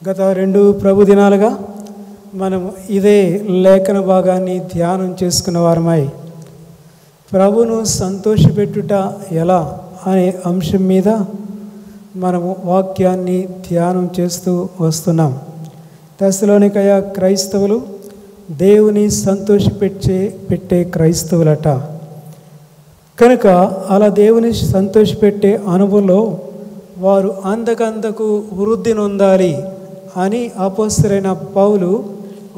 గత 2 ప్రభు దినాలుగా మనం ఇదే లేఖన భాగాన్ని ధ్యానం చేసుకున్న వారమై ప్రభును సంతోషపెట్టుట ఎలా అనే అంశం మీద మనము వాక్యాన్ని ధ్యానం చేస్తూ వస్తున్నాం. తెస్సలోనికయ క్రైస్తవులు దేవుని సంతోషపెట్టే క్రైస్తవులట. కనుక అలా దేవుని సంతోషపెట్టే అనుభవంలో వారు అంతకంతకు వృద్ధి నొందాలి అని అపోస్తలుడైన పౌలు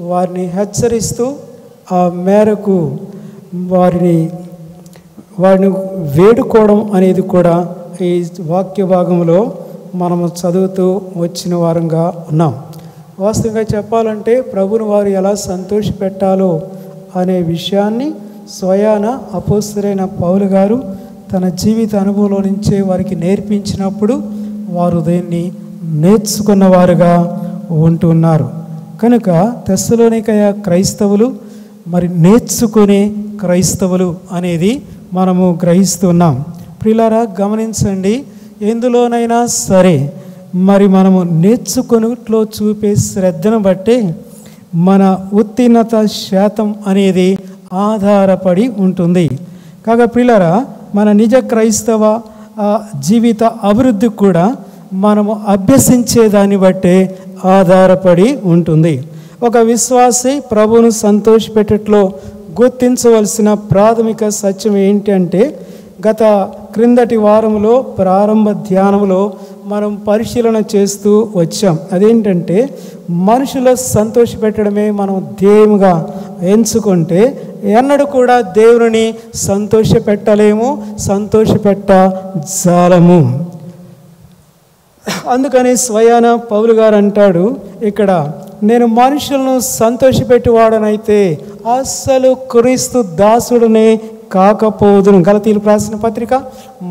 వారిని హెచ్చరిస్తూ ఆ మేరకు వారిని వేడుకోవడం అనేది కూడా ఈ వాక్య భాగంలో మనము చదువుతూ వచ్చిన వారంగా ఉన్నాం. వాస్తవంగా చెప్పాలంటే ప్రభుని వారు ఎలా సంతోషపెట్టాలో అనే విషయాన్ని స్వయాన అపోస్తలుడైన పౌలు గారు తన జీవిత అనుభవంలో నుంచే వారికి నేర్పించినప్పుడు వారు దీన్ని నేర్చుకున్నవారుగా ఉంటున్నారు. కనుక తెస్సలోనికయ క్రైస్తవులు మరి నేర్చుకునే క్రైస్తవులు అనేది మనము గ్రహిస్తున్నాం. ప్రియులారా, గమనించండి, ఎందులోనైనా సరే మరి మనము నేర్చుకొనుట్లో చూపే శ్రద్ధను బట్టి మన ఉత్తీర్ణత శాతం అనేది ఆధారపడి ఉంటుంది. కాగా ప్రియులారా, మన నిజ క్రైస్తవ జీవిత అభివృద్ధి కూడా మనము అభ్యసించేదాన్ని బట్టే ఆధారపడి ఉంటుంది. ఒక విశ్వాసి ప్రభువును సంతోషపెట్టట్లో గుర్తించవలసిన ప్రాథమిక సత్యం ఏంటంటే, క్రిందటి వారంలో ప్రారంభ ధ్యానంలో మనం పరిశీలన చేస్తూ వచ్చాం. అదేంటంటే, మనుషుల సంతోషపెట్టడమే మనం ధ్యేయంగా ఎంచుకుంటే ఎన్నడూ కూడా దేవుని సంతోషపెట్టలేము, సంతోషపెట్టజాలము. అందుకని స్వయాన పౌలు గారు అంటాడు ఇక్కడ, నేను మనుషులను సంతోషపెట్టువాడనైతే అస్సలు క్రీస్తు దాసుడనే కాకపోదును. గలతీయులకు రాసిన పత్రిక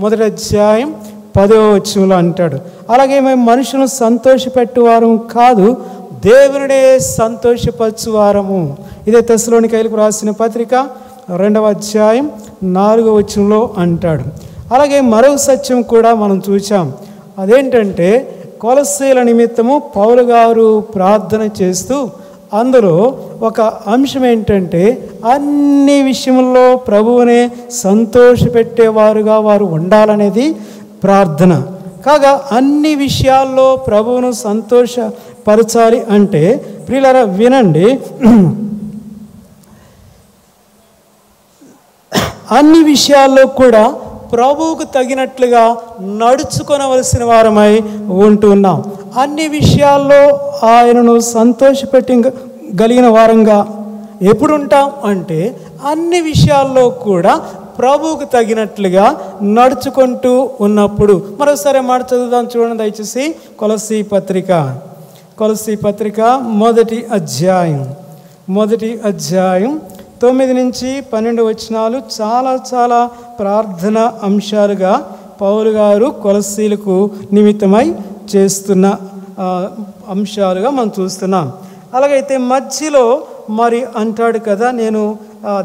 1వ అధ్యాయం 10వ వచనంలో అంటాడు. అలాగే మేము మనుషులను సంతోషపెట్టువారం కాదు, దేవునినే సంతోషపరచువారము. ఇదే తెస్సలోనికయులకు రాసిన పత్రిక 2వ అధ్యాయం 4వ వచనంలో అంటాడు. అలాగే మరో సత్యం కూడా మనం చూసాం. అదేంటంటే, కొలస్సీల నిమిత్తము పౌలు గారు ప్రార్థన చేస్తూ అందులో ఒక అంశం ఏంటంటే, అన్ని విషయంలో ప్రభువునే సంతోషపెట్టేవారుగా వారు ఉండాలనేది ప్రార్థన. కాగా అన్ని విషయాల్లో ప్రభువును సంతోషపరచాలి అంటే ప్రియులారా వినండి, అన్ని విషయాల్లో కూడా ప్రభువుకు తగినట్లుగా నడుచుకొనవలసిన వారమై ఉంటున్నాం. అన్ని విషయాల్లో ఆయనను సంతోషపెట్టగలిగిన వారంగా ఎప్పుడు ఉంటాం అంటే, అన్ని విషయాల్లో కూడా ప్రభువుకు తగినట్లుగా నడుచుకుంటూ ఉన్నప్పుడు. మరోసారి మాట చదువుదాం, చూడండి దయచేసి. కొలస్సీ పత్రిక 1వ అధ్యాయం 9 నుంచి 12 వచనాలు చాలా చాలా ప్రార్థన అంశాలుగా పౌలు గారు కొలస్సీలకు నిమిత్తమై చేస్తున్న అంశాలుగా మనం చూస్తున్నాం. అలాగైతే మధ్యలో మరి అంటాడు కదా, నేను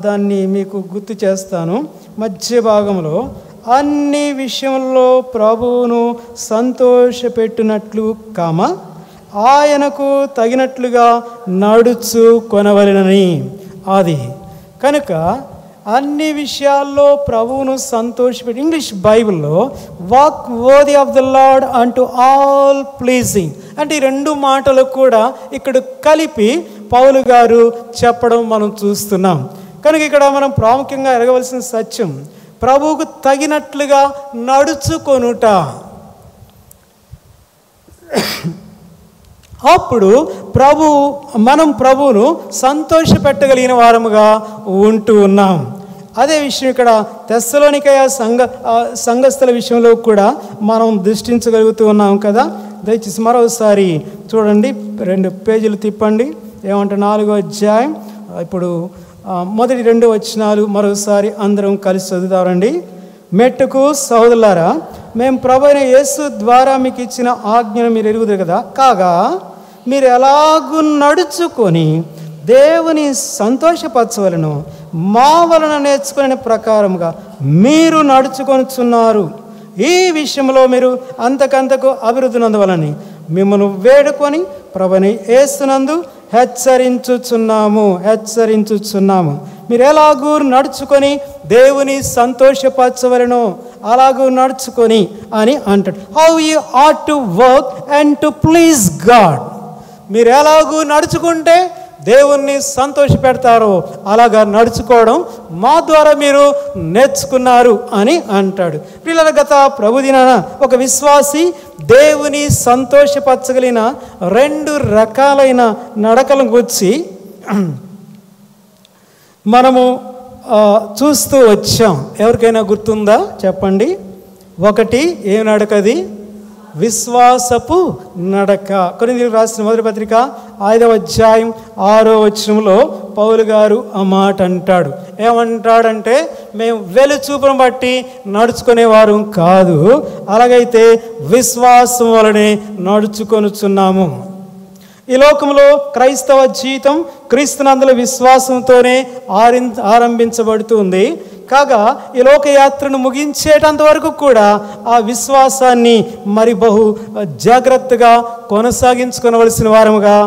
దాన్ని మీకు గుర్తు చేస్తాను. మధ్య భాగంలో అన్ని విషయంలో ప్రభువును సంతోషపెట్టినట్లు ఆయనకు తగినట్లుగా నడుచుకొనవలెనని. అది కనుక అన్ని విషయాల్లో ప్రభువును సంతోషపెట్టి, ఇంగ్లీష్ బైబిల్లో walk worthy of the lord అంటూ ఆల్ ప్లీజింగ్ అంటే ఈ 2 మాటలు కూడా ఇక్కడ కలిపి పౌలు గారు చెప్పడం మనం చూస్తున్నాం. కనుక ఇక్కడ మనం ప్రాముఖ్యంగా ఎరగవలసిన సత్యం, ప్రభువుకు తగినట్లుగా నడుచుకొనుట. అప్పుడు మనం ప్రభువును సంతోషపెట్టగలిగిన వారముగా ఉంటూ ఉన్నాం. అదే విషయం ఇక్కడ తెస్సలోనికయ సంఘస్థుల విషయంలో కూడా మనం దృష్టించగలుగుతూ ఉన్నాం కదా. దయచేసి మరోసారి చూడండి, 2 పేజీలు తిప్పండి. ఏమంటే 4వ అధ్యాయం ఇప్పుడు మొదటి 2 వచనాలు మరోసారి అందరం కలిసి చదువుతారండి. మెట్టుకు సహోదరులారా, మేము ప్రభువైన యేసు ద్వారా మీకు ఇచ్చిన ఆజ్ఞను మీరు ఎరుగుదురు కదా. కాగా మీరు ఎలాగూ నడుచుకొని దేవుని సంతోషపరచవలను మా వలన నేర్చుకునే ప్రకారముగా మీరు నడుచుకొనుచున్నారు. ఈ విషయంలో మీరు అంతకంతకు అభివృద్ధి నొందవలని మిమ్మల్ని వేడుకొని ప్రభుని యేసునందు హెచ్చరించుచున్నాము. మీరు ఎలాగూ నడుచుకొని దేవుని సంతోషపరచవలెనో అలాగూ నడుచుకొని అని అంటాడు. How you ought to work and to please God. మీరు ఎలాగూ నడుచుకుంటే దేవుణ్ణి సంతోషపెడతారో అలాగా నడుచుకోవడం మా ద్వారా మీరు నేర్చుకున్నారు అని అంటాడు. పిల్లల గత ప్రభుదినాన ఒక విశ్వాసి దేవుని సంతోషపరచగలిగిన 2 రకాలైన నడకలను గురించి మనము చూస్తూ వచ్చాం. ఎవరికైనా గుర్తుందా చెప్పండి. ఒకటి ఏం నడకది? విశ్వాసపు నడక. కొరింథీయులకు రాసిన మొదటి పత్రిక 5వ అధ్యాయం 6వ వచనంలో పౌలు గారు ఆ మాట అంటాడు. ఏమంటాడంటే, మేము వెలుచూపును బట్టి నడుచుకునేవారు కాదు, అలాగైతే విశ్వాసం వలనే నడుచుకొనుచున్నాము. ఈ లోకంలో క్రైస్తవ జీవితం క్రీస్తునందుల విశ్వాసంతోనే ఆరంభించబడుతుంది. కాగా ఈ లోకయాత్రను ముగించేటంత వరకు కూడా ఆ విశ్వాసాన్ని మరి బహు జాగ్రత్తగా కొనసాగించుకోవలసిన వారముగా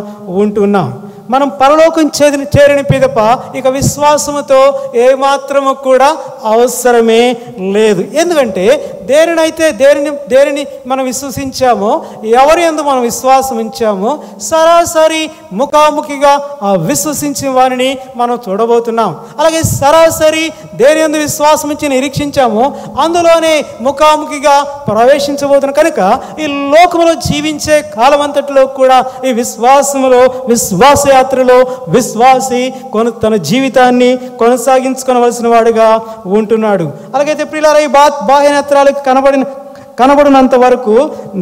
ఉంటున్నాం. మనం పరలోకం చేరిన పిదప ఇక విశ్వాసముతో ఏమాత్రము కూడా అవసరమే లేదు. ఎందుకంటే దేనిని మనం విశ్వసించామో, ఎవరి యందు మనం విశ్వాసం ఉంచామో సరాసరి ముఖాముఖిగా ఆ విశ్వసించిన వారిని మనం చూడబోతున్నాం. అలాగే సరాసరి దేని యందు విశ్వాసం ఇచ్చి నిరీక్షించామో అందులోనే ముఖాముఖిగా ప్రవేశించబోతున్నాం. కనుక ఈ లోకములో జీవించే కాలమంతటిలో కూడా ఈ విశ్వాసయాత్రలో విశ్వాసి తన జీవితాన్ని కొనసాగించుకోవలసిన వాడుగా ఉంటున్నాడు. అలాగైతే ప్రియులారా, ఈ బాహ్యనేత్రాలకు కనబడినంత వరకు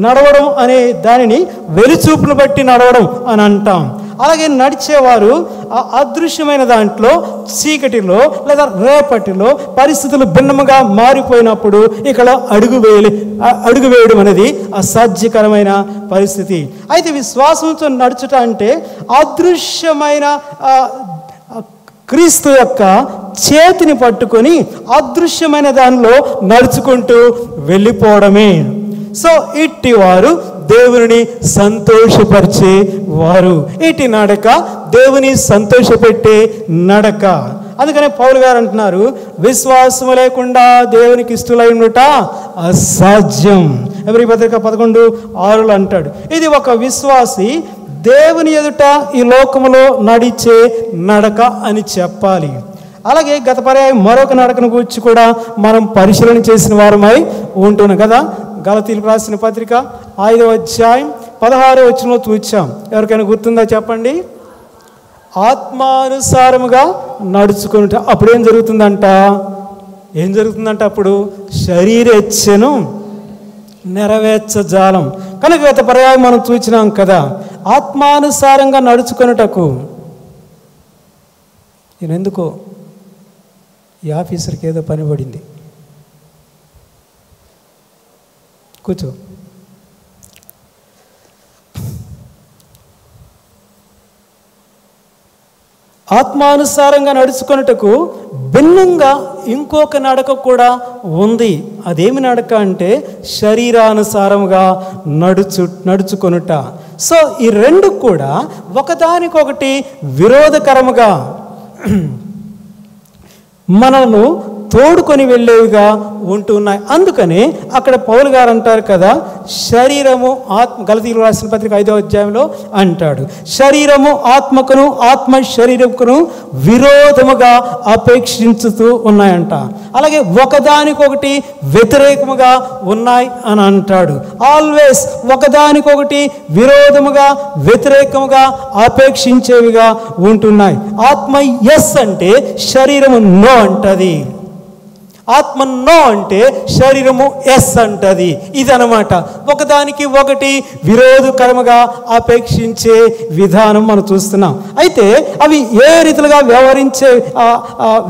నడవడం అనే దానిని వెలుచూపును బట్టి నడవడం అని అంటాం. అలాగే నడిచేవారు ఆ అదృశ్యమైన దాంట్లో, చీకటిలో లేదా రేపటిలో పరిస్థితులు భిన్నముగా మారిపోయినప్పుడు ఇక్కడ అడుగు వేయడం అనేది అసాధ్యకరమైన పరిస్థితి. అయితే విశ్వాసంతో నడుచుట అంటే అదృశ్యమైన క్రీస్తు యొక్క చేతిని పట్టుకొని అదృశ్యమైన దానిలో నడుచుకుంటూ వెళ్ళిపోవడమే. సో ఇట్టి వారు దేవుని సంతోషపరిచే వారు. ఇటు నడక దేవుని సంతోషపెట్టే నడక. అందుకనే పౌలు గారు అంటున్నారు, విశ్వాసము లేకుండా దేవునికి ఇష్టలై ఉండుట అసాధ్యం. ఎబ్రీ పత్రిక 11:6 అంటాడు. ఇది ఒక విశ్వాసి దేవుని ఎదుట ఈ లోకములో నడిచే నడక అని చెప్పాలి. అలాగే గత పర్యాయం మరొక నడకను గురించి కూడా మనం పరిశీలన చేసిన వారమై ఉంటున్నాం కదా. గలతీయులకు రాసిన పత్రిక 5వ అధ్యాయం 16వ వచనంలో చూచాం. ఎవరికైనా గుర్తుందా చెప్పండి. ఆత్మానుసారముగా నడుచుకుంటా అప్పుడు ఏం జరుగుతుందంట అప్పుడు శరీరేచ్ఛను నెరవేర్చజాలం. కనుక గత పర్యాయం మనం చూచినాం కదా, ఆత్మానుసారంగా నడుచుకొనుటకు నేనెందుకో ఈ ఆఫీసర్కి ఏదో పని పడింది, కూర్చో. ఆత్మానుసారంగా నడుచుకొనుటకు భిన్నంగా ఇంకొక నడక కూడా ఉంది. అదేమి నడక అంటే శరీరానుసారముగా నడుచుకొనుట. సో ఈ రెండు కూడా ఒకదానికొకటి విరోధకరముగా మనను తోడుకొని వెళ్ళేవిగా ఉంటున్నాయి. అందుకని అక్కడ పౌలు గారు అంటారు కదా, శరీరము గలతీయులకు రాసిన పత్రిక 5వ అధ్యాయంలో అంటాడు, శరీరము ఆత్మకును ఆత్మ శరీరముకును విరోధముగా అపేక్షించుతూ ఉన్నాయంట. అలాగే ఒకదానికొకటి వ్యతిరేకముగా ఉన్నాయి అని అంటాడు. ఆల్వేస్ ఒకదానికొకటి విరోధముగా వ్యతిరేకముగా అపేక్షించేవిగా ఉంటున్నాయి. ఆత్మ ఎస్ అంటే శరీరము నో అంటది, ఆత్మ నో అంటే శరీరము ఎస్ అంటది. ఇదనమాట ఒకదానికి ఒకటి విరోధకరముగా అపేక్షించే విధానం మనం చూస్తున్నాం. అయితే అవి ఏ రీతిగా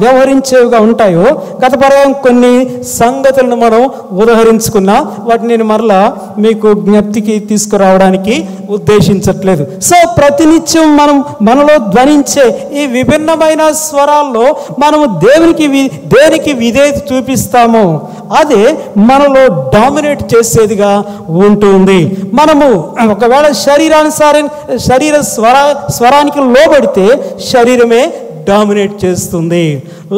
వ్యవహరించేవిగా ఉంటాయో గత పర్యాయం కొన్ని సంగతులను మనం ఉదహరించుకున్నాం. వాటిని నేను మరలా మీకు జ్ఞప్తికి తీసుకురావడానికి ఉద్దేశించట్లేదు. సో ప్రతినిత్యం మనలో ధ్వనించే ఈ విభిన్నమైన స్వరాల్లో మనము దేనికి విధేయత చూపిస్తామో అదే మనలో డామినేట్ చేసేదిగా ఉంటుంది. మనము ఒకవేళ శరీర స్వరానికి లోబడితే శరీరమే డామినేట్ చేస్తుంది,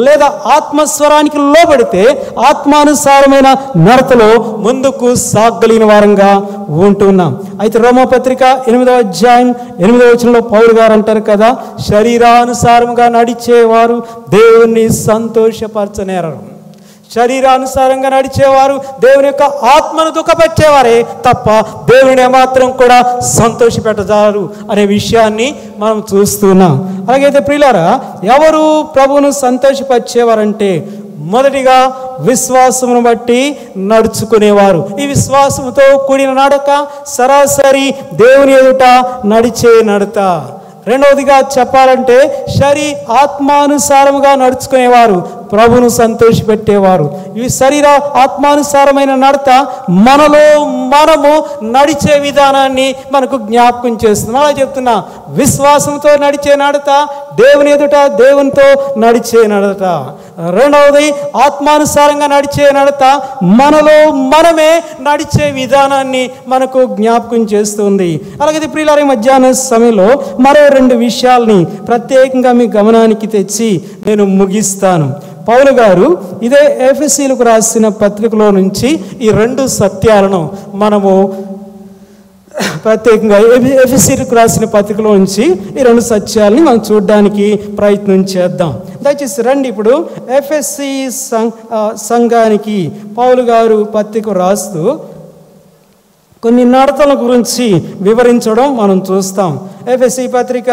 లేదా ఆత్మస్వరానికి లోబడితే ఆత్మానుసారమైన నడతలో ముందుకు సాగలిగిన వారంగా ఉంటున్నాం. అయితే రోమపత్రిక 8వ అధ్యాయం 8వ వచనంలో పౌలు గారు అంటారు కదా, శరీరానుసారంగా నడిచేవారు దేవుణ్ణి సంతోషపరచనేరరు. శరీరానుసారంగా నడిచేవారు దేవుని యొక్క ఆత్మను దుఃఖపెట్టేవారే తప్ప దేవుని ఏమాత్రం కూడా సంతోషపెట్టజారు అనే విషయాన్ని మనం చూస్తున్నాం. అలాగైతే ప్రియులారా, ఎవరు ప్రభువును సంతోషపరిచేవారంటే మొదటిగా విశ్వాసమును బట్టి నడుచుకునేవారు. ఈ విశ్వాసముతో కూడిన నడక సరాసరి దేవుని ఎదుట నడిచే నడత. రెండవదిగా చెప్పాలంటే ఆత్మానుసారముగా నడుచుకునేవారు ప్రభును సంతోషపెట్టేవారు. ఇవి శరీర ఆత్మానుసారమైన నడత మనలో మనము నడిచే విధానాన్ని మనకు జ్ఞాపకం చేస్తుంది. అలా చెప్తున్నా, విశ్వాసంతో నడిచే నడత, దేవుని ఎదుట దేవునితో నడిచే నడత. రెండవది ఆత్మానుసారంగా నడిచే నడత మనలో మనమే నడిచే విధానాన్ని మనకు జ్ఞాపకం చేస్తుంది. అలాగే ప్రియులారా, మధ్యాహ్న సమయంలో మరో 2 విషయాల్ని ప్రత్యేకంగా మీ గమనానికి తెచ్చి నేను ముగిస్తాను. పౌలు గారు ఇదే ఎఫెసీలకు రాసిన పత్రికలో నుంచి ఈ 2 సత్యాలను మనము ప్రత్యేకంగా ఎఫెసీలకు రాసిన పత్రికలో నుంచి ఈ 2 సత్యాలని మనం చూడడానికి ప్రయత్నం చేద్దాం. దయచేసి రండి. ఇప్పుడు ఎఫెసీ సంఘానికి పౌలు గారు పత్రిక రాస్తూ కొన్ని నడతల గురించి వివరించడం మనం చూస్తాం. ఎఫెసీ పత్రిక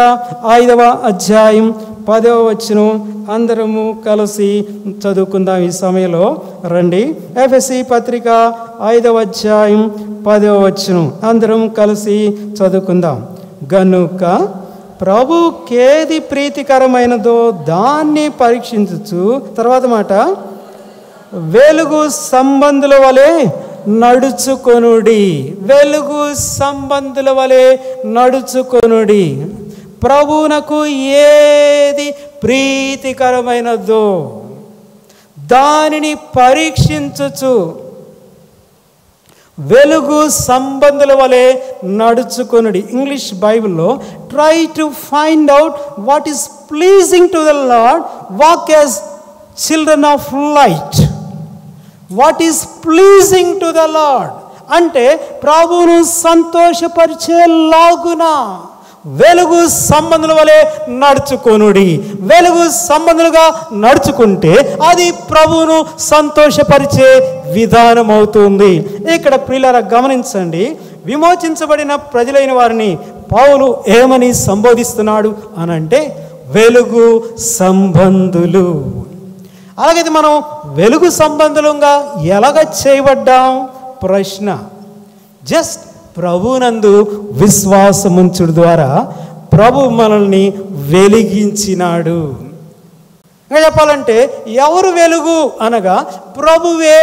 5వ అధ్యాయం 10వ వచనం అందరము కలిసి చదువుకుందాం ఈ సమయంలో. రండి, ఎఫెసీ పత్రిక 5వ అధ్యాయం 10వ వచనం అందరం కలిసి చదువుకుందాం. గనుక ప్రభుకేది ప్రీతికరమైనదో దాన్ని పరీక్షించుచు, తర్వాత మాట, వెలుగు సంబంధుల వలె నడుచుకొనుడి. వెలుగు సంబంధుల వలె నడుచుకొనుడి. ప్రభువునకు ఏది ప్రీతికరమైనదో దానిని పరీక్షించుచు వెలుగు సంబంధుల వలె నడుచుకొనుడి. ఇంగ్లీష్ బైబిల్లో try to find out what is pleasing to the lord, walk as children of light. What is pleasing to the lord అంటే ప్రభువును సంతోషపరిచేలాగున వెలుగు సంబంధుల వలె నడుచుకొనుడి. వెలుగు సంబంధులుగా నడుచుకుంటే అది ప్రభువును సంతోషపరిచే విధానం అవుతుంది. ఇక్కడ ప్రియులారా గమనించండి, విమోచించబడిన ప్రజలైన వారిని పౌలు ఏమని సంబోధిస్తున్నాడు అనంటే వెలుగు సంబంధులు. అలాగైతే మనం వెలుగు సంబంధులుగా ఎలాగ చేయబడ్డాం? ప్రశ్న. జస్ట్ ప్రభునందు విశ్వాసముంచుడు ద్వారా ప్రభు మనల్ని వెలిగించినాడు. ఇంకా చెప్పాలంటే ఎవరు వెలుగు అనగా ప్రభువే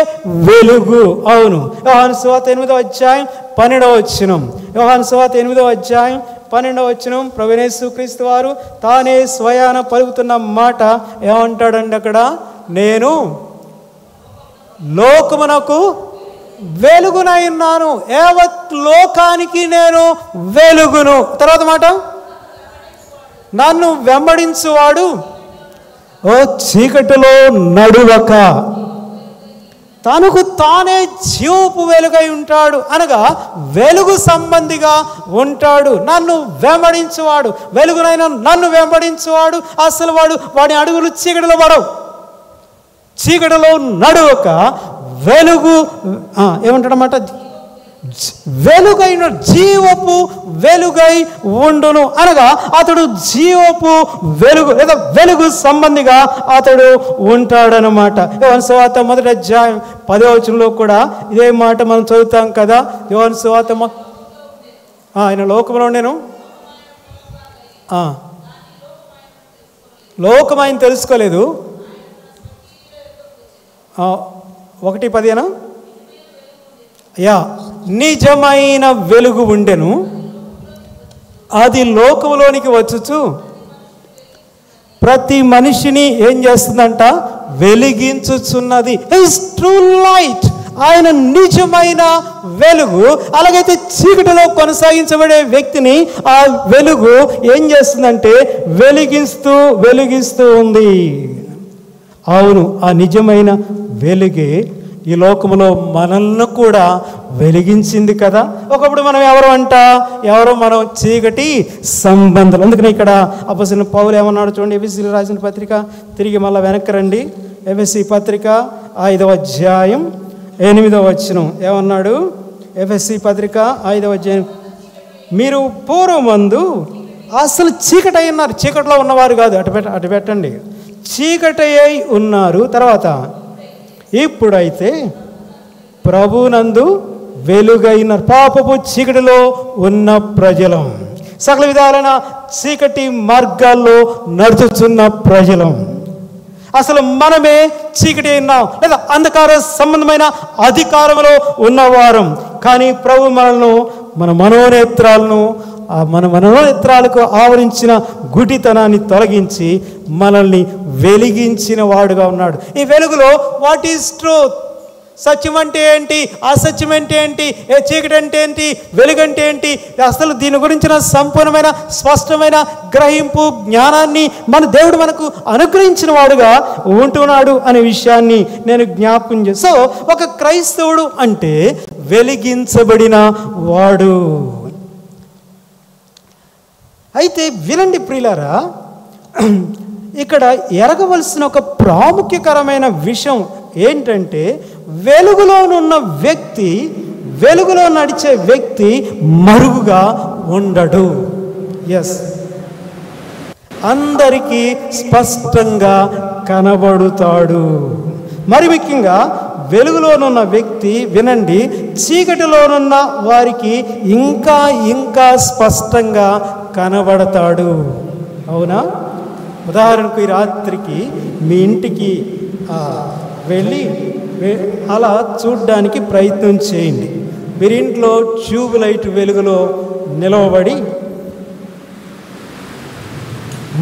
వెలుగు. అవును, యోహాను సువార్త 8వ అధ్యాయం 12వ వచనం. యోహాను సువార్త 8వ అధ్యాయం 12వ వచనం ప్రభువైన యేసుక్రీస్తు వారు తానే స్వయాన పలుకుతున్న మాట ఏమంటాడండి అక్కడ? నేను లోకమునకు వెలుగునై ఉన్నాను. యావత్ లోకానికి నేను వెలుగును. తర్వాత మాట, నన్ను వెంబడించువాడు ఓ చీకటిలో నడువక తనకు తానే జీవపు వెలుగై ఉంటాడు. అనగా వెలుగు సంబంధిగా ఉంటాడు. నన్ను వెంబడించువాడు, వెలుగునైనా నన్ను వెంబడించువాడు అసలు వాడి అడుగులు చీకటిలో పడవు. చీకటిలో నడువక వెలుగు ఏమంటాడన్నమాట, వెలుగైన జీవపు వెలుగై ఉండును. అనగా అతడు జీవపు వెలుగు లేదా వెలుగు సంబంధిగా అతడు ఉంటాడనమాట. యోహాను సువార్త 1వ అధ్యాయం 10వ వచనంలో కూడా ఇదే మాట మనం చదువుతాం కదా. యోహాను సువార్త ఆయన లోకంలో నేను లోకం ఆయన తెలుసుకోలేదు. 1:10 నిజమైన వెలుగు ఉండెను, అది లోకములోనికి వచ్చుచు ప్రతి మనిషిని ఏం చేస్తుందంట? వెలిగించుచున్నది. Is true light. ఆయన నిజమైన వెలుగు. అలాగైతే చీకటిలో కొనసాగించబడే వ్యక్తిని ఆ వెలుగు ఏం చేస్తుందంటే వెలిగిస్తూ ఉంది. అవును, ఆ నిజమైన వెలుగే ఈ లోకంలో మనల్ని కూడా వెలిగించింది కదా. ఒకప్పుడు మనం ఎవరో మనం చీకటి సంబంధాలు. అందుకని ఇక్కడ అపోస్తలుడైన పౌలు ఏమన్నాడు చూడండి, ఎఫెసీయులకు రాసిన పత్రిక తిరిగి మళ్ళీ వెనక్కి రండి. ఎఫెసీ పత్రిక 5వ అధ్యాయం 8వ వచనం ఏమన్నాడు? ఎఫెసీ పత్రిక 5వ అధ్యాయం, మీరు పూర్వమందు అసలు చీకటి అయి ఉన్నారు. చీకటిలో ఉన్నవారు కాదు, అటు పెట్టండి. చీకటి అయి ఉన్నారు. తర్వాత ఇప్పుడైతే ప్రభునందు వెలుగైన పాపపు చీకటిలో ఉన్న ప్రజలం, సకల విధాలైన చీకటి మార్గాల్లో నడుచుచున్న ప్రజలం. అసలు మనమే చీకటి ఉన్నాం, లేదా అంధకార సంబంధమైన అధికారంలో ఉన్నవారం. కానీ ప్రభు మనల్ని మన మనోనేత్రాలకు ఆవరించిన గుడితనాన్ని తొలగించి మనల్ని వెలిగించిన వాడుగా ఉన్నాడు. ఈ వెలుగులో వాట్ ఈజ్ ట్రూత్? సత్యం అంటే ఏంటి, అసత్యం అంటే ఏంటి, చీకటి అంటే ఏంటి, వెలుగంటే ఏంటి, అసలు దీని గురించిన సంపూర్ణమైన స్పష్టమైన గ్రహింపు జ్ఞానాన్ని మన దేవుడు మనకు అనుగ్రహించిన వాడుగా ఉంటున్నాడు అనే విషయాన్ని నేను జ్ఞాపకం చేస్తాను. సో ఒక క్రైస్తవుడు అంటే వెలిగించబడిన వాడు. అయితే వినండి ప్రియులారా, ఇక్కడ ఎరగవలసిన ఒక ప్రాముఖ్యకరమైన విషయం ఏంటంటే, వెలుగులోనున్న వ్యక్తి, వెలుగులో నడిచే వ్యక్తి మరుగుగా ఉండడు. ఎస్, అందరికీ స్పష్టంగా కనబడుతాడు. మరి ముఖ్యంగా వెలుగులోనున్న వ్యక్తి వినండి, చీకటిలోనున్న వారికి ఇంకా ఇంకా స్పష్టంగా కనబడతాడు. అవునా? ఉదాహరణకు ఈ రాత్రికి మీ ఇంటికి వెళ్ళి అలా చూడ్డానికి ప్రయత్నం చేయండి. మీరు ఇంట్లో ట్యూబ్ లైట్ వెలుగులో నిలవబడి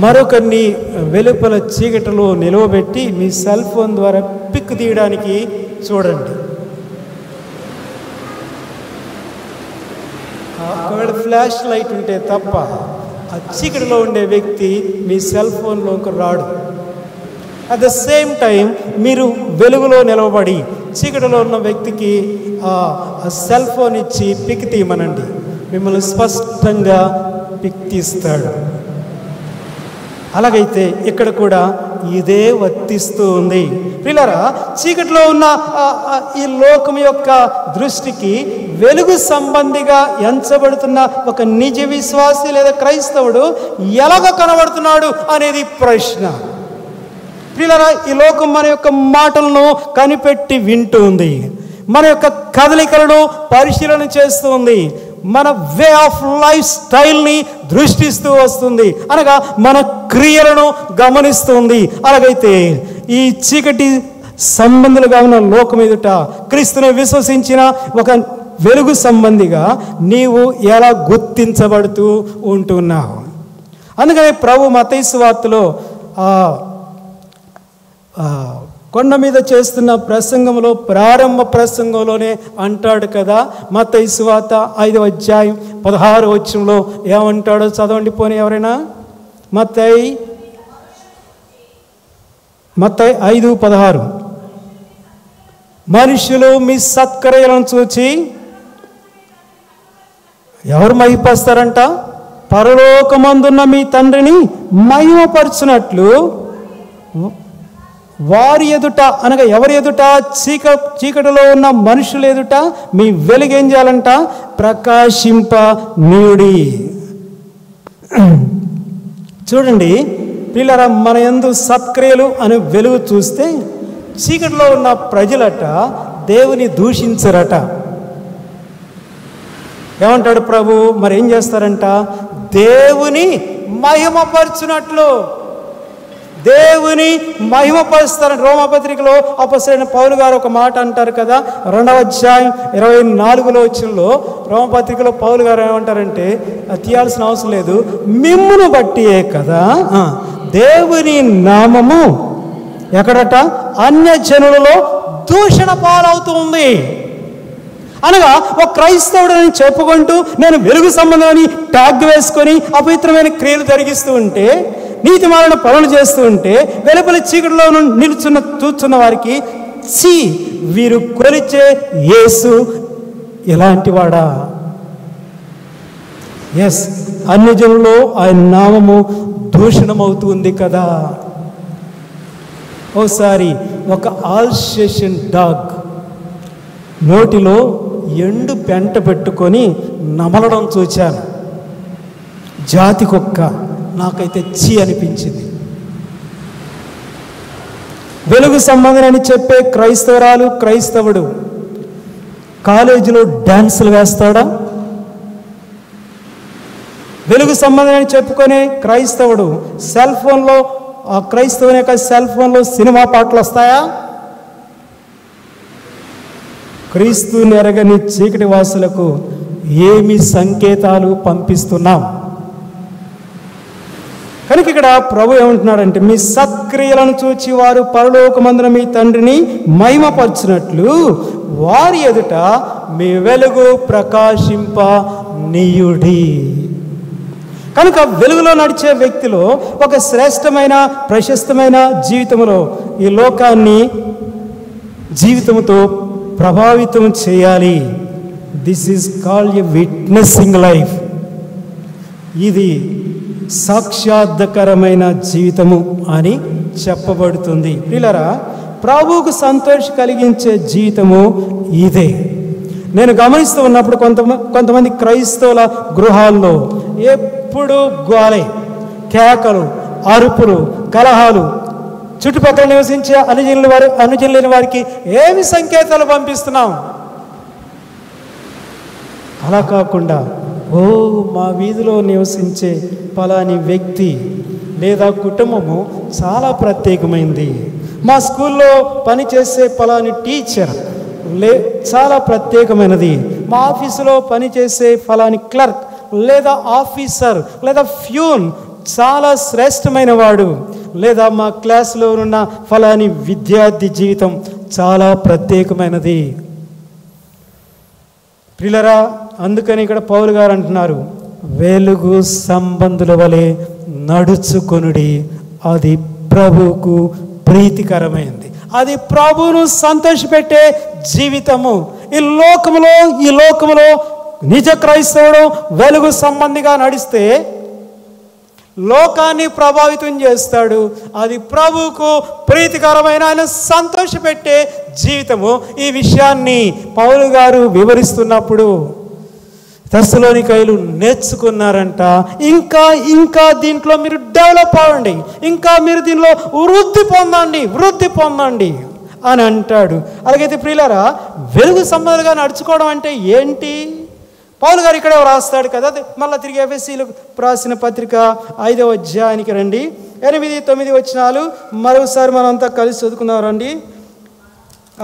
మరొకరిని వెలుపల చీకటిలో నిలవబెట్టి మీ సెల్ ఫోన్ ద్వారా పిక్ తీయడానికి చూడండి. ఒకవేళ ఫ్లాష్ లైట్ ఉంటే తప్ప ఆ చీకటిలో ఉండే వ్యక్తి మీ సెల్ ఫోన్లోకి రాడు. అట్ ద సేమ్ టైం మీరు వెలుగులో నిలవబడి చీకటిలో ఉన్న వ్యక్తికి ఆ సెల్ ఫోన్ ఇచ్చి పిక్ తీయమనండి, మిమ్మల్ని స్పష్టంగా పిక్ తీస్తాడు. అలాగైతే ఇక్కడ కూడా ఇదే వర్తిస్తూ ఉంది. పిల్లరా, చీకటిలో ఉన్న ఈ లోకం యొక్క దృష్టికి వెలుగు సంబంధిగా ఎంచబడుతున్న ఒక నిజ విశ్వాసి లేదా క్రైస్తవుడు ఎలాగ కనబడుతున్నాడు అనేది ప్రశ్న. పిల్లరా, ఈ లోకం మన యొక్క మాటలను కనిపెట్టి వింటుంది, మన యొక్క కదలికలను పరిశీలన చేస్తుంది, మన వే ఆఫ్ లైఫ్ స్టైల్ని దృష్టిస్తూ వస్తుంది, అనగా మన క్రియలను గమనిస్తుంది. అలాగైతే ఈ చీకటి సంబంధులుగా ఉన్న లోకం ఎదుట క్రీస్తుని విశ్వసించిన ఒక వెలుగు సంబంధిగా నీవు ఎలా గుర్తించబడుతూ ఉంటున్నావు? అందుకని ప్రభు మత్తయి సువార్తలో కొండ మీద చేస్తున్న ప్రసంగంలో, ప్రారంభ ప్రసంగంలోనే అంటాడు కదా, మత్తయి సువార్త 5వ అధ్యాయం 16వ వచనంలో ఏమంటాడో చదవండి పోనీ ఎవరైనా. మత్తయి 5:16, మనుషులు మీ సత్క్రియలను చూచి ఎవరు మహిమపరుస్తారంట? పరలోకమందున్న మీ తండ్రిని మహిమపరచునట్లు వారి ఎదుట, అనగా ఎవరి ఎదుట? చీకటిలో ఉన్న మనుషుల ఎదుట మీ వెలుగు ఏం చేయాలంట? ప్రకాశింపనీయుడి. చూడండి పిల్లరా, మన యందు సత్క్రియలు అనే వెలుగు చూస్తే చీకటిలో ఉన్న ప్రజలట దేవుని దూషించరట. ఏమంటాడు ప్రభు? మరి ఏం చేస్తారంట? దేవుని మహిమపరచునట్లు దేవుని మహిమపరుస్తారని రోమాపత్రికలో అపోస్తలుడైన పౌలు గారు ఒక మాట అంటారు కదా, 2వ అధ్యాయం 24వ వచనంలో రోమాపత్రికలో పౌలు గారు ఏమంటారంటే, తీయాల్సిన అవసరం లేదు, మిమ్మును బట్టియే కదా దేవుని నామము ఎక్కడట అన్యజనులలో దూషణ పాలవుతుంది. అనగా ఒక క్రైస్తవుడని చెప్పుకుంటూ నేను వెలుగు సంబంధమని ట్యాగ్ వేసుకొని అపవిత్రమైన క్రియలు జరిగిస్తూ ఉంటే, నీతి మాలిన పనులు చేస్తూ ఉంటే, వెలుపలి చీకటిలో చూస్తున్న వారికి వీరు కొలిచే యేసు ఎలాంటి వాడా? ఎస్, అన్ని జనుల్లో ఆయన నామము దూషణమవుతుంది కదా. ఓసారి ఒక ఆల్సేషన్ డాగ్ నోటిలో ఎండు పెంట పెట్టుకొని నమలడం చూచాను. జాతి కుక్క, నాకైతే అనిపించింది. వెలుగు సంబంధమని చెప్పే క్రైస్తవురాలు క్రైస్తవుడు కాలేజీలో డ్యాన్సులు వేస్తాడా? వెలుగు సంబంధమని చెప్పుకునే క్రైస్తవుడు సెల్ ఫోన్లో క్రైస్తవుని యొక్క సెల్ ఫోన్లో సినిమా పాటలు వస్తాయా? క్రీస్తుని ఎరగని చీకటి వాసులకు ఏమి సంకేతాలు పంపిస్తున్నాం? కనుక ఇక్కడ ప్రభు ఏమంటున్నాడంటే, మీ సత్క్రియలను చూచి వారు పరలోకమందున మీ తండ్రిని మహిమపరచునట్లు వారి ఎదుట మీ వెలుగు ప్రకాశింప నీయుడి. కనుక వెలుగులో నడిచే వ్యక్తిలో ఒక శ్రేష్టమైన ప్రశస్తమైన జీవితంలో ఈ లోకాన్ని జీవితంతో ప్రభావితం చేయాలి. This is called a witnessing life. ఇది సాక్షాత్కరమైన జీవితము అని చెప్పబడుతుంది. ప్రియులారా, ప్రభువుకు సంతోషం కలిగించే జీవితము ఇదే. నేను గమనిస్తూ ఉన్నప్పుడు కొంతమంది క్రైస్తవుల గృహాల్లో ఎప్పుడు గోలే, కేకలు, అరుపులు, కలహాలు. చుట్టుపక్కల నివసించే అనుజనులైన వారికి ఏమి సంకేతాలు పంపిస్తున్నాం? అలా కాకుండా, మా వీధిలో నివసించే పలాని వ్యక్తి లేదా కుటుంబము చాలా ప్రత్యేకమైంది, మా స్కూల్లో పనిచేసే పలాని టీచర్ చాలా ప్రత్యేకమైనది, మా ఆఫీసులో పనిచేసే ఫలాని క్లర్క్ లేదా ఆఫీసర్ లేదా ఫ్యూన్ చాలా శ్రేష్టమైన వాడు, లేదా మా క్లాసులో ఉన్న ఫలాని విద్యార్థి జీవితం చాలా ప్రత్యేకమైనది. ప్రియులారా, అందుకని ఇక్కడ పౌలు గారు అంటున్నారు, వెలుగు సంబంధుల వలె నడుచుకొనుడి, అది ప్రభువుకు ప్రీతికరమైంది, అది ప్రభువును సంతోషపెట్టే జీవితము. ఈ లోకములో నిజ క్రైస్తవుడు వెలుగు సంబంధిగా నడిస్తే లోకాన్ని ప్రభావితం చేస్తాడు. అది ప్రభువుకు ప్రీతికరమైన, ఆయన సంతోషపెట్టే జీవితము. ఈ విషయాన్ని పౌలు గారు వివరిస్తున్నప్పుడు తెస్సలోనికైలు నేర్చుకున్నారంట. ఇంకా దీంట్లో మీరు డెవలప్ అవ్వండి, ఇంకా మీరు దీనిలో వృద్ధి పొందండి అని అంటాడు. అలాగైతే ప్రియులారా, వెలుగు సంబంధాలుగా నడుచుకోవడం అంటే ఏంటి? పౌలు గారు ఇక్కడ రాస్తాడు కదా. మళ్ళీ తిరిగి ఎఫెసీలకు రాసిన పత్రిక 5వ అధ్యాయానికి రండి. 8-9 వచనాలు మరోసారి మనం అంతా కలిసి చదువుకుందాం రండి.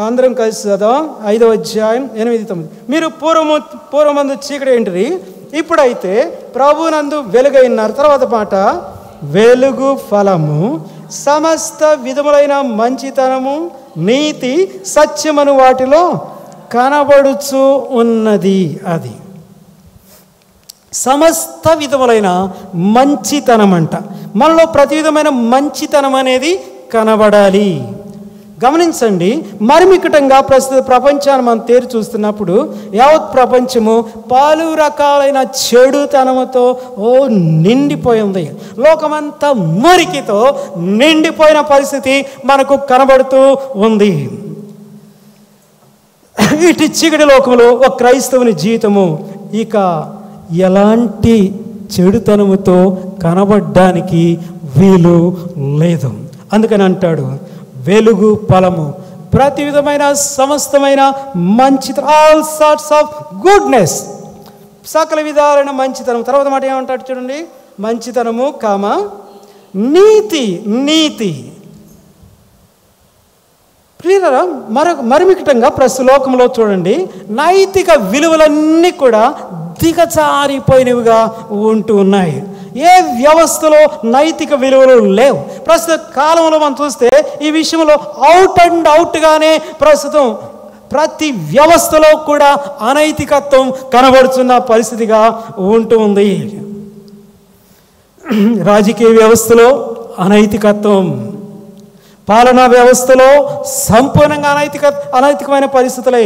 అందరం కలిసి చదువుదాం. 5వ అధ్యాయం 8-9. మీరు పూర్వమందు చీకటి ఏంటిది, ఇప్పుడైతే ప్రభునందు వెలుగైనారు. తర్వాత మాట, వెలుగు ఫలము సమస్త విధములైన మంచితనము, నీతి, సత్యమను వాటిలో కనబడుచు ఉన్నది. అది సమస్త విధములైన మంచితనం అంట. మనలో ప్రతి విధమైన మంచితనం అనేది కనబడాలి. గమనించండి, మరిమికటంగా ప్రస్తుత ప్రపంచాన్ని మనం తేరి చూస్తున్నప్పుడు యావత్ ప్రపంచము పలు రకాలైన చెడుతనముతో నిండిపోయింది. లోకమంతా మురికితో నిండిపోయిన పరిస్థితి మనకు కనబడుతూ ఉంది. ఇటు చీకటి లోకంలో ఒక క్రైస్తవుని జీవితము ఇక ఎలాంటి చెడుతనముతో కనబడ్డానికి వీలు లేదు. అందుకని అంటాడు, వెలుగు ఫలము ప్రతి విధమైన సమస్తమైన మంచితనం, ఆల్ సార్ట్స్ ఆఫ్ గుడ్నెస్, సకల విధాలైన మంచితనం. తర్వాత మాట ఏమంటాడు చూడండి, మంచితనము కామ నీతి. ప్రియులారా, మరిమికటంగా ప్రస్తుత లోకంలో చూడండి, నైతిక విలువలన్నీ కూడా దిగజారిపోయినవిగా ఉంటూ ఉన్నాయి. ఏ వ్యవస్థలో నైతిక విలువలు లేవు. ప్రస్తుత కాలంలో మనం చూస్తే ఈ విషయంలో అవుట్ అండ్ అవుట్గానే ప్రస్తుతం ప్రతి వ్యవస్థలో కూడా అనైతికత్వం కనబడుతున్న పరిస్థితిగా ఉంటుంది. రాజకీయ వ్యవస్థలో అనైతికత్వం, పాలనా వ్యవస్థలో సంపూర్ణంగా అనైతికమైన పరిస్థితులే,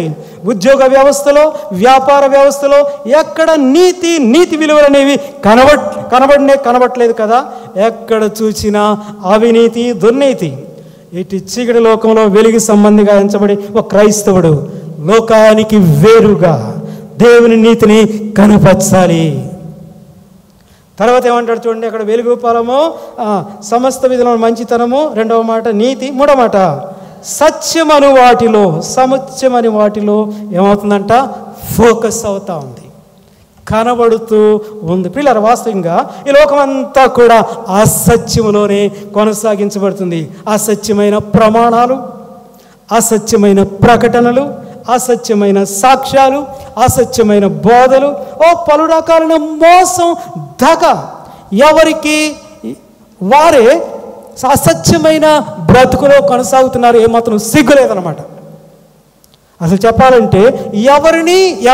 ఉద్యోగ వ్యవస్థలో, వ్యాపార వ్యవస్థలో ఎక్కడ నీతి విలువలు అనేవి కనబడట్లేదు కదా. ఎక్కడ చూసినా అవినీతి, దుర్నీతి. ఇటు చీకటి లోకంలో వెలుగు సంబంధిగా ఎంచబడి ఒక క్రైస్తవుడు లోకానికి వేరుగా దేవుని నీతిని కనపరచాలి. తర్వాత ఏమంటాడు చూడండి, అక్కడ వెలుగు ఫలము, సమస్త విధుల మంచితనము, రెండవ మాట నీతి, మూడవ మాట సత్యమని వాటిలో ఏమవుతుందంట, ఫోకస్ అవుతా ఉంది, కనబడుతూ ఉంది. పిల్లలు వాస్తవంగా ఈ లోకమంతా కూడా అసత్యములోనే కొనసాగించబడుతుంది. అసత్యమైన ప్రమాణాలు, అసత్యమైన ప్రకటనలు, అసత్యమైన సాక్ష్యాలు, అసత్యమైన బోధలు, పలు రకాలైన మోసం, దగ, ఎవరికి వారే అసత్యమైన బ్రతుకులో కొనసాగుతున్నారు. ఏమాత్రం సిగ్గులేదన్నమాట. అసలు చెప్పాలంటే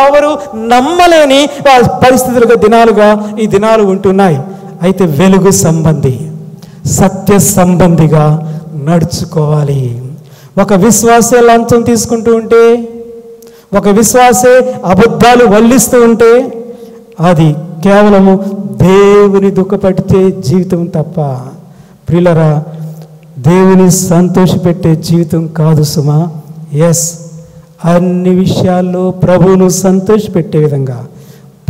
ఎవరు నమ్మలేని పరిస్థితులుగా ఈ దినాలు ఉంటున్నాయి. అయితే వెలుగు సంబంధి, సత్య సంబంధిగా నడుచుకోవాలి. ఒక విశ్వాసే లంచం తీసుకుంటూ ఉంటే, ఒక విశ్వాసే అబద్ధాలు వల్లిస్తూ ఉంటే అది కేవలము దేవుని దుఃఖపెట్టే జీవితం తప్ప ప్రియులరా దేవుని సంతోషపెట్టే జీవితం కాదు సుమా. ఎస్, అన్ని విషయాల్లో ప్రభువును సంతోషపెట్టే విధంగా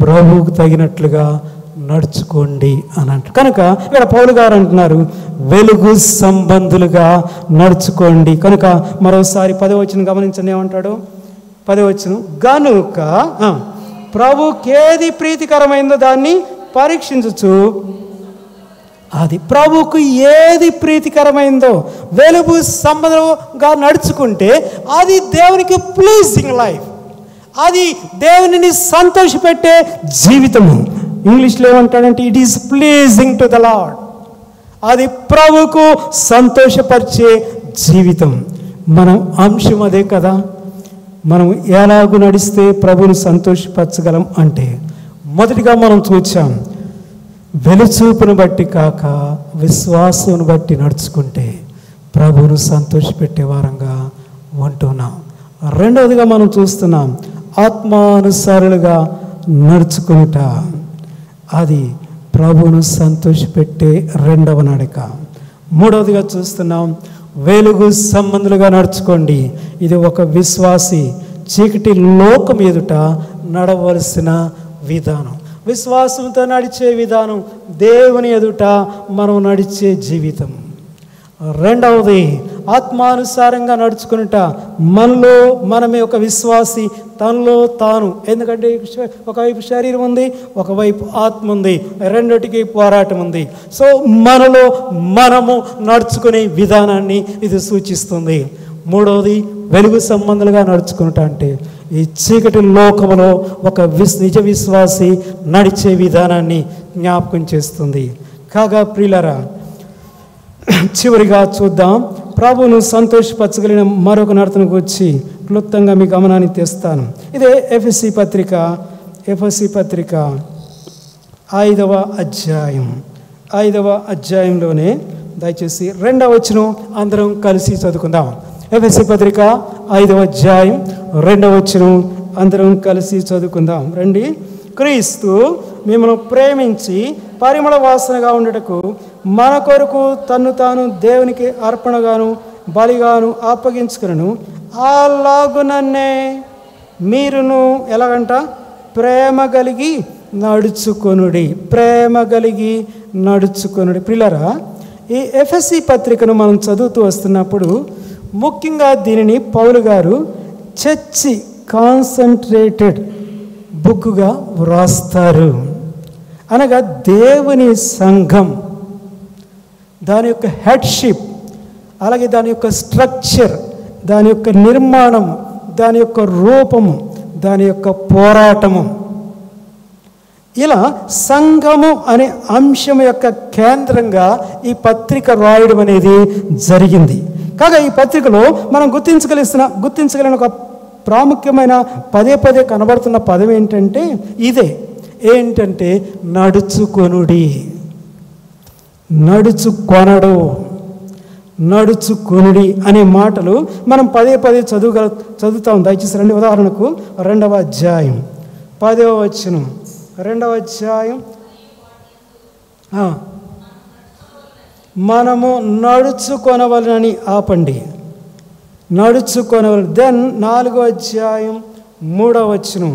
ప్రభువుకు తగినట్లుగా నడుచుకోండి అని అంటారు. కనుక ఇక్కడ పౌలు గారు అంటున్నారు వెలుగు సంబంధులుగా నడుచుకోండి. కనుక మరోసారి 10వ వచనం గమనించండి, ఏమంటాడు 10వ వచనం, గనుక ప్రభుకేది ప్రీతికరమైందో దాన్ని పరీక్షించచ్చు. అది ప్రభుకు ఏది ప్రీతికరమైందో వెలుగు సంబంధంగా నడుచుకుంటే అది దేవునికి ప్లీజింగ్ లైఫ్, అది దేవునిని సంతోషపెట్టే జీవితము. ఇంగ్లీష్లో ఏమంటాడంటే it is pleasing to the lord. అది ప్రభుకు సంతోషపరిచే జీవితం. మనం అంశం అదే కదా. మనం ఎలాగూ నడిస్తే ప్రభుని సంతోషపరచగలం అంటే మొదటిగా మనం చూచాం, వెలుచూపును బట్టి కాక విశ్వాసమును బట్టి నడుచుకుంటే ప్రభువును సంతోషపెట్టే వారంగా ఉంటున్నాం. రెండవదిగా మనం చూస్తున్నాం ఆత్మానుసారులుగా నడుచుకునుట. అది ప్రభువును సంతోషపెట్టే రెండవ నడక. మూడవదిగా చూస్తున్నాం వెలుగు సంబంధులుగా నడుచుకోండి. ఇది ఒక విశ్వాసి చీకటి లోకం ఎదుట నడవలసిన విధానం, విశ్వాసంతో నడిచే విధానం, దేవుని ఎదుట మనం నడిచే జీవితం. రెండవది ఆత్మానుసారంగా నడుచుకునుట. మనలో మనమే ఒక విశ్వాసి తనలో తాను, ఎందుకంటే ఒకవైపు శరీరం ఉంది, ఒకవైపు ఆత్మ ఉంది, రెండిటికి పోరాటం ఉంది. సో మనలో మనము నడుచుకునే విధానాన్ని ఇది సూచిస్తుంది. మూడవది వెలుగు సంబంధాలుగా నడుచుకునుట అంటే ఈ చీకటి లోకములో ఒక నిజ విశ్వాసి నడిచే విధానాన్ని జ్ఞాపకం చేస్తుంది. కాగా ప్రియులరా, చివరిగా చూద్దాం, ప్రభువును సంతోషపరచగలిగిన మరొక నడతను గురించి క్లుప్తంగా మీ గమనానికి తెస్తాను. ఇదే ఎఫెసీ పత్రిక 5వ అధ్యాయంలోనే దయచేసి 2వ వచనం అందరం కలిసి చదువుకుందాం. ఎఫెసీ పత్రిక 5వ అధ్యాయం 2వ వచనం అందరం కలిసి చదువుకుందాం. రండి. క్రీస్తు మిమ్మల్ని ప్రేమించి పరిమళ వాసనగా ఉండటకు మన కొరకు తన్ను తాను దేవునికి అర్పణగాను బలిగాను అప్పగించుకును. అలాగుననే మీరును ఎలాగంట ప్రేమ కలిగి నడుచుకొనుడి. ప్రియులారా, ఈ ఎఫెసీ పత్రికను మనం చదువుతూ వస్తున్నప్పుడు ముఖ్యంగా దీనిని పౌలు గారు చర్చి కాన్సన్ట్రేటెడ్ బుక్గా వ్రాస్తారు. అనగా దేవుని సంఘం, దాని యొక్క హెడ్షిప్, అలాగే దాని యొక్క స్ట్రక్చర్, దాని యొక్క నిర్మాణము, దాని యొక్క రూపము, దాని యొక్క పోరాటము, ఇలా సంఘము అనే అంశం యొక్క కేంద్రంగా ఈ పత్రిక రాయడం అనేది జరిగింది. కాగా ఈ పత్రికలో మనం గుర్తించగలిగిన ఒక ప్రాముఖ్యమైన పదే పదే కనబడుతున్న పదం ఏంటంటే ఏంటంటే నడుచుకొనుడి, నడుచుకొనుడి అనే మాటలు మనం పదే పదే చదువుతాం. దయచేసి రండి. ఉదాహరణకు 2వ అధ్యాయం 10వ వచనం, 2వ అధ్యాయం మనము నడుచుకొనవలనని ఆపండి, నడుచుకొనవలెను. దెన్ 4వ అధ్యాయం 3వ వచనం,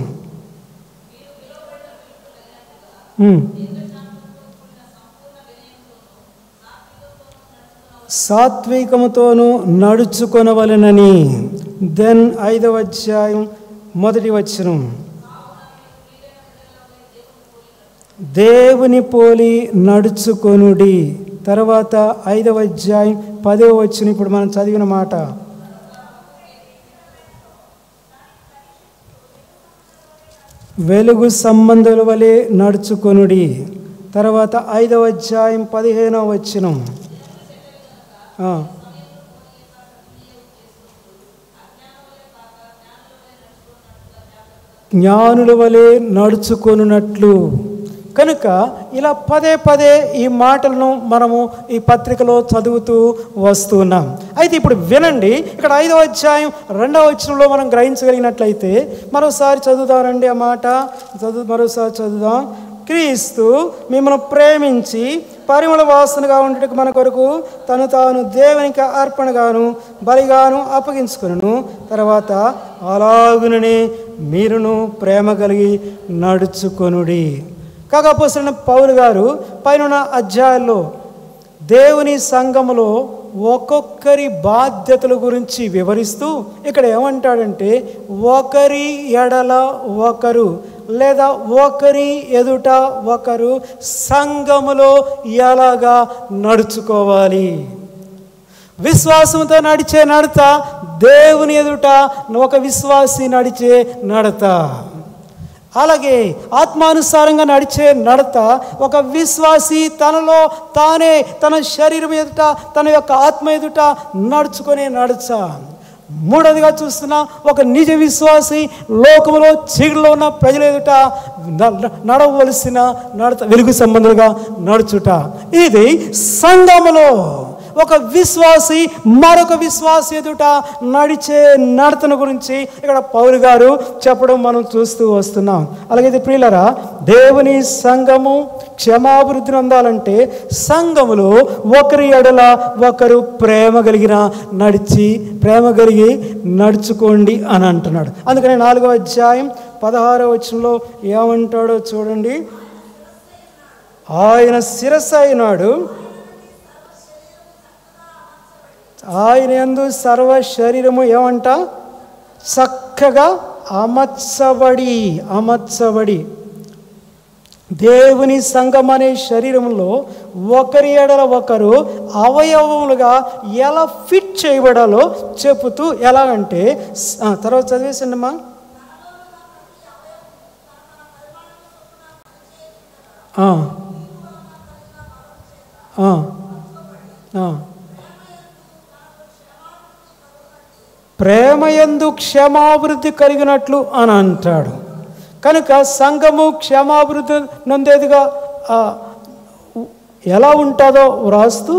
సాత్వికముతోనూ నడుచుకొనవలెనని. దెన్ 5వ అధ్యాయం 1వ వచనం, దేవుని పోలి నడుచుకొనుడి. తర్వాత 5వ అధ్యాయం 10వ వచనం, ఇప్పుడు మనం చదివిన మాట, వెలుగు సంబంధుల వలె నడుచుకొనుడి. తర్వాత 5వ అధ్యాయం 15వ వచనం, జ్ఞానుల వలె నడుచుకొనున్నట్లు. కనుక ఇలా పదే పదే ఈ మాటలను మనము ఈ పత్రికలో చదువుతూ వస్తున్నాం. అయితే ఇప్పుడు వినండి, ఇక్కడ 5వ అధ్యాయం 2వ వచనంలో మనం గ్రహించగలిగినట్లయితే మరోసారి చదువుదామండి. ఆ మాట మరోసారి చదువుదాం. క్రీస్తు మిమ్మల్ని ప్రేమించి పరిమళ వాసనగా ఉండటకు మన కొరకు తను తాను దేవునికి అర్పణగాను బలిగాను అప్పగించుకును. తర్వాత అలాగుననే మీరును ప్రేమ కలిగి నడుచుకొనుడి. కాగా అపోస్తలుడైన పౌలు గారు పైన అధ్యాయాల్లో దేవుని సంఘములో ఒక్కొక్కరి బాధ్యతల గురించి వివరిస్తూ ఇక్కడ ఏమంటాడంటే, ఒకరి ఎడల ఒకరు లేదా ఒకరి ఎదుట ఒకరు సంఘములో ఎలాగా నడుచుకోవాలి. విశ్వాసంతో నడిచే నడత, దేవుని ఎదుట ఒక విశ్వాసి నడిచే నడత. అలాగే ఆత్మానుసారంగా నడిచే నడత ఒక విశ్వాసి తనలో తానే తన శరీరం ఎదుట తన యొక్క ఆత్మ ఎదుట నడుచుకునే నడచ. మూడవదిగా చూస్తున్నా, ఒక నిజ విశ్వాసి లోకములో చీకటిలో ఉన్న ప్రజల ఎదుట నడవలసిన నడత వెలుగు సంబంధులుగా నడుచుట. ఇది సంఘములో ఒక విశ్వాసి మరొక విశ్వాసి ఎదుట నడిచే నడతను గురించి ఇక్కడ పౌలు గారు చెప్పడం మనం చూస్తూ వస్తున్నాం. అలాగైతే ప్రియులారా, దేవుని సంఘము క్షమాభివృద్ధి పొందాలంటే సంఘములో ఒకరి ఎడల ఒకరు ప్రేమ కలిగి నడుచుకోండి అని అంటున్నాడు. అందుకని 4వ అధ్యాయం 16వ వచనంలో ఏమంటాడో చూడండి. ఆయన శిరస్సు అయినాడు, ఆయన యందు సర్వ శరీరము ఏమంట చక్కగా అమర్చబడి దేవుని సంఘం అనే శరీరంలో ఒకరి ఎడల ఒకరు అవయవములుగా ఎలా ఫిట్ చేయబడాలో చెబుతూ, ఎలాగంటే తర్వాత చదివేసండి అమ్మా. ప్రేమయందు క్షమాభివృద్ధి కలిగినట్లు అని అంటాడు. కనుక సంఘము క్షమాభివృద్ధి నొందేదిగా ఎలా ఉంటుందో వ్రాస్తూ,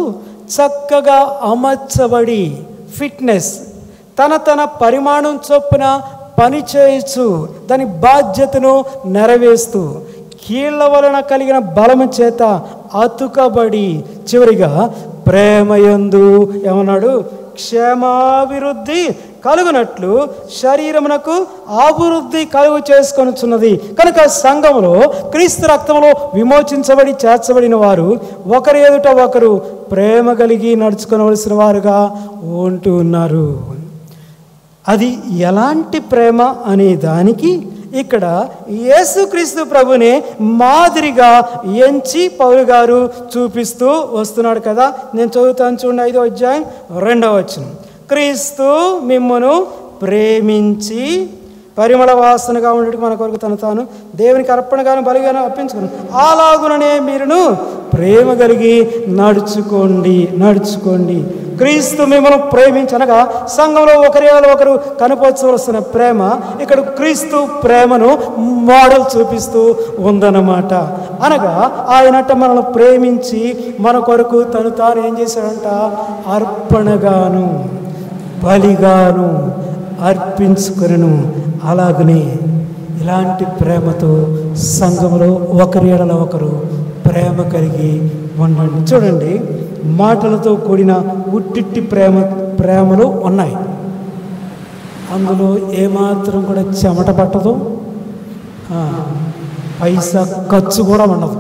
చక్కగా అమర్చబడి ఫిట్నెస్ తన పరిమాణం చొప్పున పని చేయొచ్చు, దాని బాధ్యతను నెరవేరుస్తూ కీళ్ల వలన కలిగిన బలము చేత అతుకబడి చివరిగా ప్రేమయందు ఏమన్నాడు, క్షేమాభివృద్ధి కలుగునట్లు శరీరమునకు అభివృద్ధి కలుగు చేసుకొనుచున్నది. కనుక సంఘములో క్రీస్తు రక్తంలో విమోచించబడి చేర్చబడిన వారు ఒకరి ఎదుట ఒకరు ప్రేమ కలిగి నడుచుకోవలసిన వారుగా ఉంటూ ఉన్నారు. అది ఎలాంటి ప్రేమ అనే దానికి ఇక్కడ యేసుక్రీస్తు ప్రభునే మాదిరిగా ఎంచి పౌలు గారు చూపిస్తూ వస్తున్నాడు కదా. నేను చదువుతాను చూడండి, 5వ అధ్యాయం 2వ వచనం. క్రీస్తు మిమ్మును ప్రేమించి పరిమళ వాసనగా ఉండేటికి మన కొరకు తను తాను దేవునికి అర్పణగాను బలిగాను అర్పించుకుని అలాగుననే మీరును ప్రేమ కలిగి నడుచుకోండి. క్రీస్తు మిమ్మల్ని ప్రేమించనగా సంఘంలో ఒకరు కనపరచవలసిన ప్రేమ ఇక్కడ క్రీస్తు ప్రేమను మోడల్ చూపిస్తూ ఉందన్నమాట. అనగా ఆయనట మనల్ని ప్రేమించి మన కొరకు తను తాను ఏం చేశాడంట, అర్పణగాను బలిగాను అర్పించుకును. అలాగనే ఇలాంటి ప్రేమతో సంఘంలో ఒకరి ఎడల ఒకరు ప్రేమ కలిగి ఉండండి. చూడండి, మాటలతో కూడిన ఉట్టిట్టి ప్రేమలు ఉన్నాయి. అందులో ఏమాత్రం కూడా చెమట పట్టదు, పైసా ఖర్చు కూడా ఉండదు.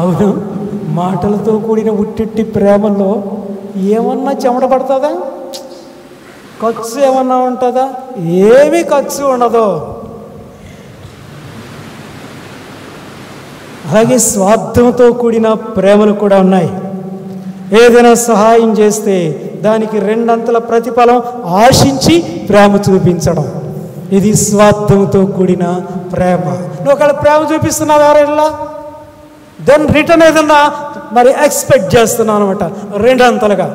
అవును, మాటలతో కూడిన ఉట్టిట్టి ప్రేమలో ఏమన్నా చెమట పడుతుందా? ఖర్చు ఏమన్నా ఉంటుందా? ఏమీ ఖర్చు ఉండదు. అలాగే స్వార్థంతో కూడిన ప్రేమలు కూడా ఉన్నాయి. ఏదైనా సహాయం చేస్తే దానికి రెండంతల ప్రతిఫలం ఆశించి ప్రేమ చూపించడం, ఇది స్వార్థంతో కూడిన ప్రేమ. నువ్వు ఒకవేళ ప్రేమ చూపిస్తున్నావు ఎవరైనా, దెన్ రిటర్న్ ఏదన్నా మరి ఎక్స్పెక్ట్ చేస్తున్నావు అనమాట, రెండంతలుగా.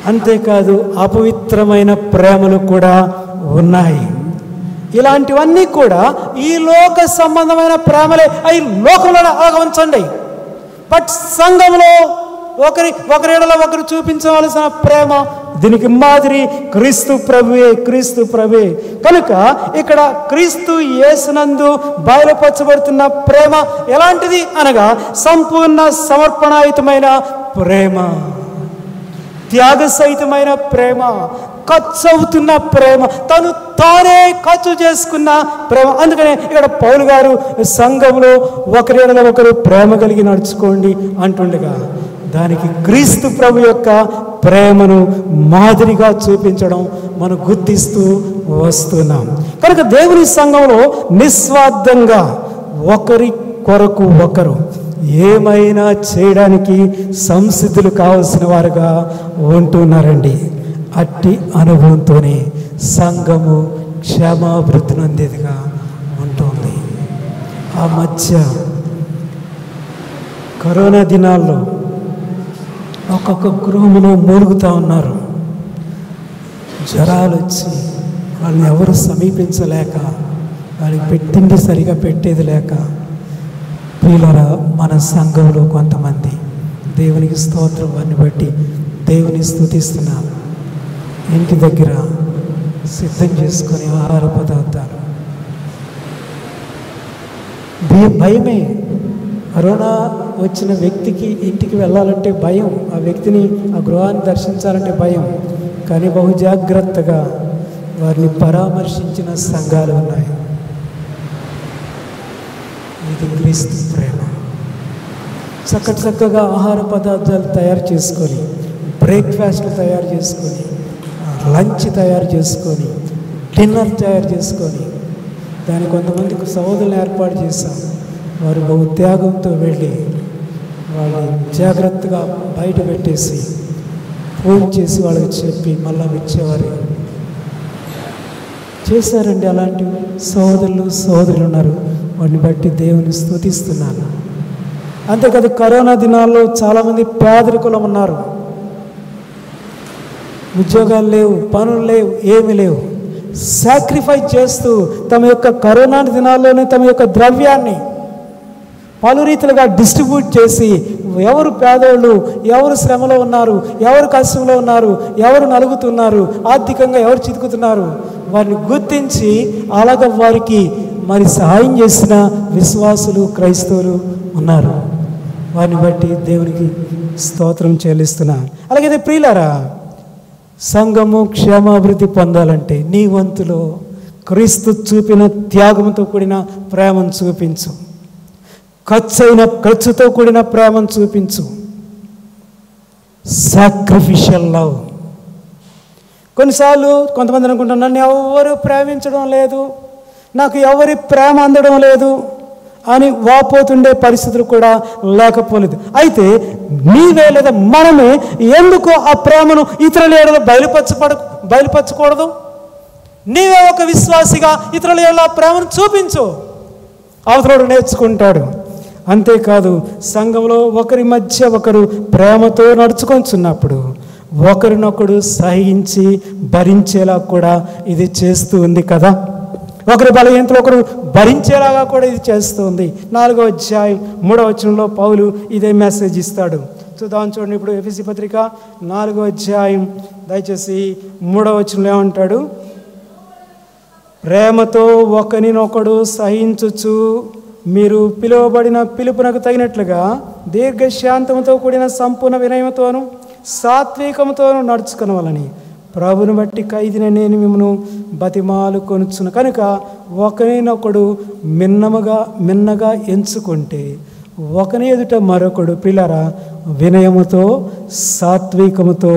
అంతేకాదు అపవిత్రమైన ప్రేమలు కూడా ఉన్నాయి. ఇలాంటివన్నీ కూడా ఈ లోక సంబంధమైన ప్రేమలే. అవి లోకంలో ఆగమించండి. బట్ సంఘంలో ఒకరిడలో ఒకరు చూపించవలసిన ప్రేమ, దీనికి మాదిరి క్రీస్తు ప్రభువే. కనుక ఇక్కడ క్రీస్తు యేసునందు బయలుపరచబడుతున్న ప్రేమ ఎలాంటిది అనగా సంపూర్ణ సమర్పణాయుతమైన ప్రేమ, త్యాగ సహితమైన ప్రేమ, ఖర్చు అవుతున్న ప్రేమ, తను తానే ఖర్చు చేసుకున్న ప్రేమ. అందుకనే ఇక్కడ పౌలు గారు సంఘంలో ఒకరిలో ఒకరు ప్రేమ కలిగి నడుచుకోండి అంటుండగా, దానికి క్రీస్తు ప్రభు యొక్క ప్రేమను మాదిరిగా చూపించడం మనం గుర్తిస్తూ వస్తున్నాం. కనుక దేవుని సంఘంలో నిస్వార్థంగా ఒకరి కొరకు ఒకరు ఏమైనా చేయడానికి సంసిద్ధులు కావాల్సిన వారుగా ఉంటున్నారండి. అట్టి అనుభవంతోనే సంఘము క్షేమాభివృద్ధి నొందేదిగా ఉంటుంది. ఆ మధ్య కరోనా దినాల్లో ఒక్కొక్క గృహంలో మూలుగుతూ ఉన్నారు. జ్వరాలు వచ్చి వాళ్ళని ఎవరు సమీపించలేక, వాళ్ళకి పెట్టింది సరిగా పెట్టేది లేక, ప్రియులారా మన సంఘంలో కొంతమంది దేవునికి స్తోత్రం వారిని బట్టి దేవుని స్తుతిస్తున్నారు. ఇంటి దగ్గర సిద్ధం చేసుకొని ఆహార పదార్థాలు, భయమే. కరోనా వచ్చిన వ్యక్తికి ఇంటికి వెళ్ళాలంటే భయం, ఆ వ్యక్తిని ఆ గృహాన్ని దర్శించాలంటే భయం. కానీ బహు జాగ్రత్తగా వారిని పరామర్శించిన సంఘాలు ఉన్నాయి. ఇది క్రీస్తు ప్రేమ. చక్కగా ఆహార పదార్థాలు తయారు చేసుకొని, బ్రేక్ఫాస్ట్లు తయారు చేసుకొని, లంచ్ తయారు చేసుకొని, డిన్నర్ తయారు చేసుకొని, దాన్ని కొంతమందికి సహోదరులను ఏర్పాటు చేశాం. వారు బహు త్యాగంతో వెళ్ళి వాళ్ళని జాగ్రత్తగా బయట పెట్టేసి ఫోన్ చేసి వాళ్ళకి చెప్పి మళ్ళా వచ్చేవారు చేశారండి. అలాంటి సహోదరులు ఉన్నారు. వాటిని బట్టి దేవుని స్తుతిస్తున్నాను. అంతేకాదు కరోనా దినాల్లో చాలామంది పేదరికులం ఉన్నారు. ఉద్యోగాలు లేవు, పనులు లేవు, ఏమీ లేవు. సాక్రిఫైస్ చేస్తూ తమ యొక్క కరోనా దినాల్లోనే తమ యొక్క ద్రవ్యాన్ని పలు రీతిలుగా డిస్ట్రిబ్యూట్ చేసి, ఎవరు పేదోళ్ళు, ఎవరు శ్రమలో ఉన్నారు, ఎవరు కష్టంలో ఉన్నారు, ఎవరు నలుగుతున్నారు, ఆర్థికంగా ఎవరు చితుకుతున్నారు, వారిని గుర్తించి అలాగ వారికి మరి సహాయం చేసిన విశ్వాసులు, క్రైస్తవులు ఉన్నారు. వారిని బట్టి దేవునికి స్తోత్రం చెల్లిస్తున్నారు. అలాగే ప్రియులారా, సంఘము క్షేమాభివృద్ధి పొందాలంటే నీ వంతులో క్రీస్తు చూపిన త్యాగంతో కూడిన ప్రేమను చూపించు. ఖర్చుతో కూడిన ప్రేమను చూపించు. Sacrificial love. కొన్నిసార్లు కొంతమంది అనుకుంటారు, నన్ను ఎవరు ప్రేమించడం లేదు, నాకు ఎవరి ప్రేమ అందడం లేదు అని వాపోతుండే పరిస్థితులు కూడా లేకపోలేదు. అయితే నీవే లేదా మనమే ఎందుకు ఆ ప్రేమను ఇతరుల ఏడలో బయలుపరచకూడదు? నీవే ఒక విశ్వాసిగా ఇతరుల ఎలా ప్రేమను చూపించు, అవతరుడు నేర్చుకుంటాడు. అంతేకాదు సంఘంలో ఒకరి మధ్య ఒకరు ప్రేమతో నడుచుకొంచున్నప్పుడు ఒకరినొకడు సహించి భరించేలా కూడా ఇది చేస్తూ ఉంది కదా. ఒకరి బలహీనతలు ఒకరు భరించేలాగా కూడా ఇది చేస్తుంది. 4వ అధ్యాయం 3వ వచనంలో పౌలు ఇదే మెసేజ్ ఇస్తాడు. చూద్దాం, చూడండి. ఇప్పుడు ఎఫెసీ పత్రిక 4వ అధ్యాయం దయచేసి 3వ వచనంలో ఏమంటాడు? ప్రేమతో ఒకరినొకడు సహించుచు మీరు పిలువబడిన పిలుపునకు తగినట్లుగా దీర్ఘశాంతముతో కూడిన సంపూర్ణ వినయముతోను సాత్వికముతోను నడుచుకునవలని ప్రభుని బట్టి ఖైదీన నేను మిమ్మను బతిమాలు కొనుచును. కనుక ఒకరినొకడు మిన్నగా ఎంచుకుంటే ఒకని ఎదుట మరొకడు పిల్లరా వినయముతో సాత్వికముతో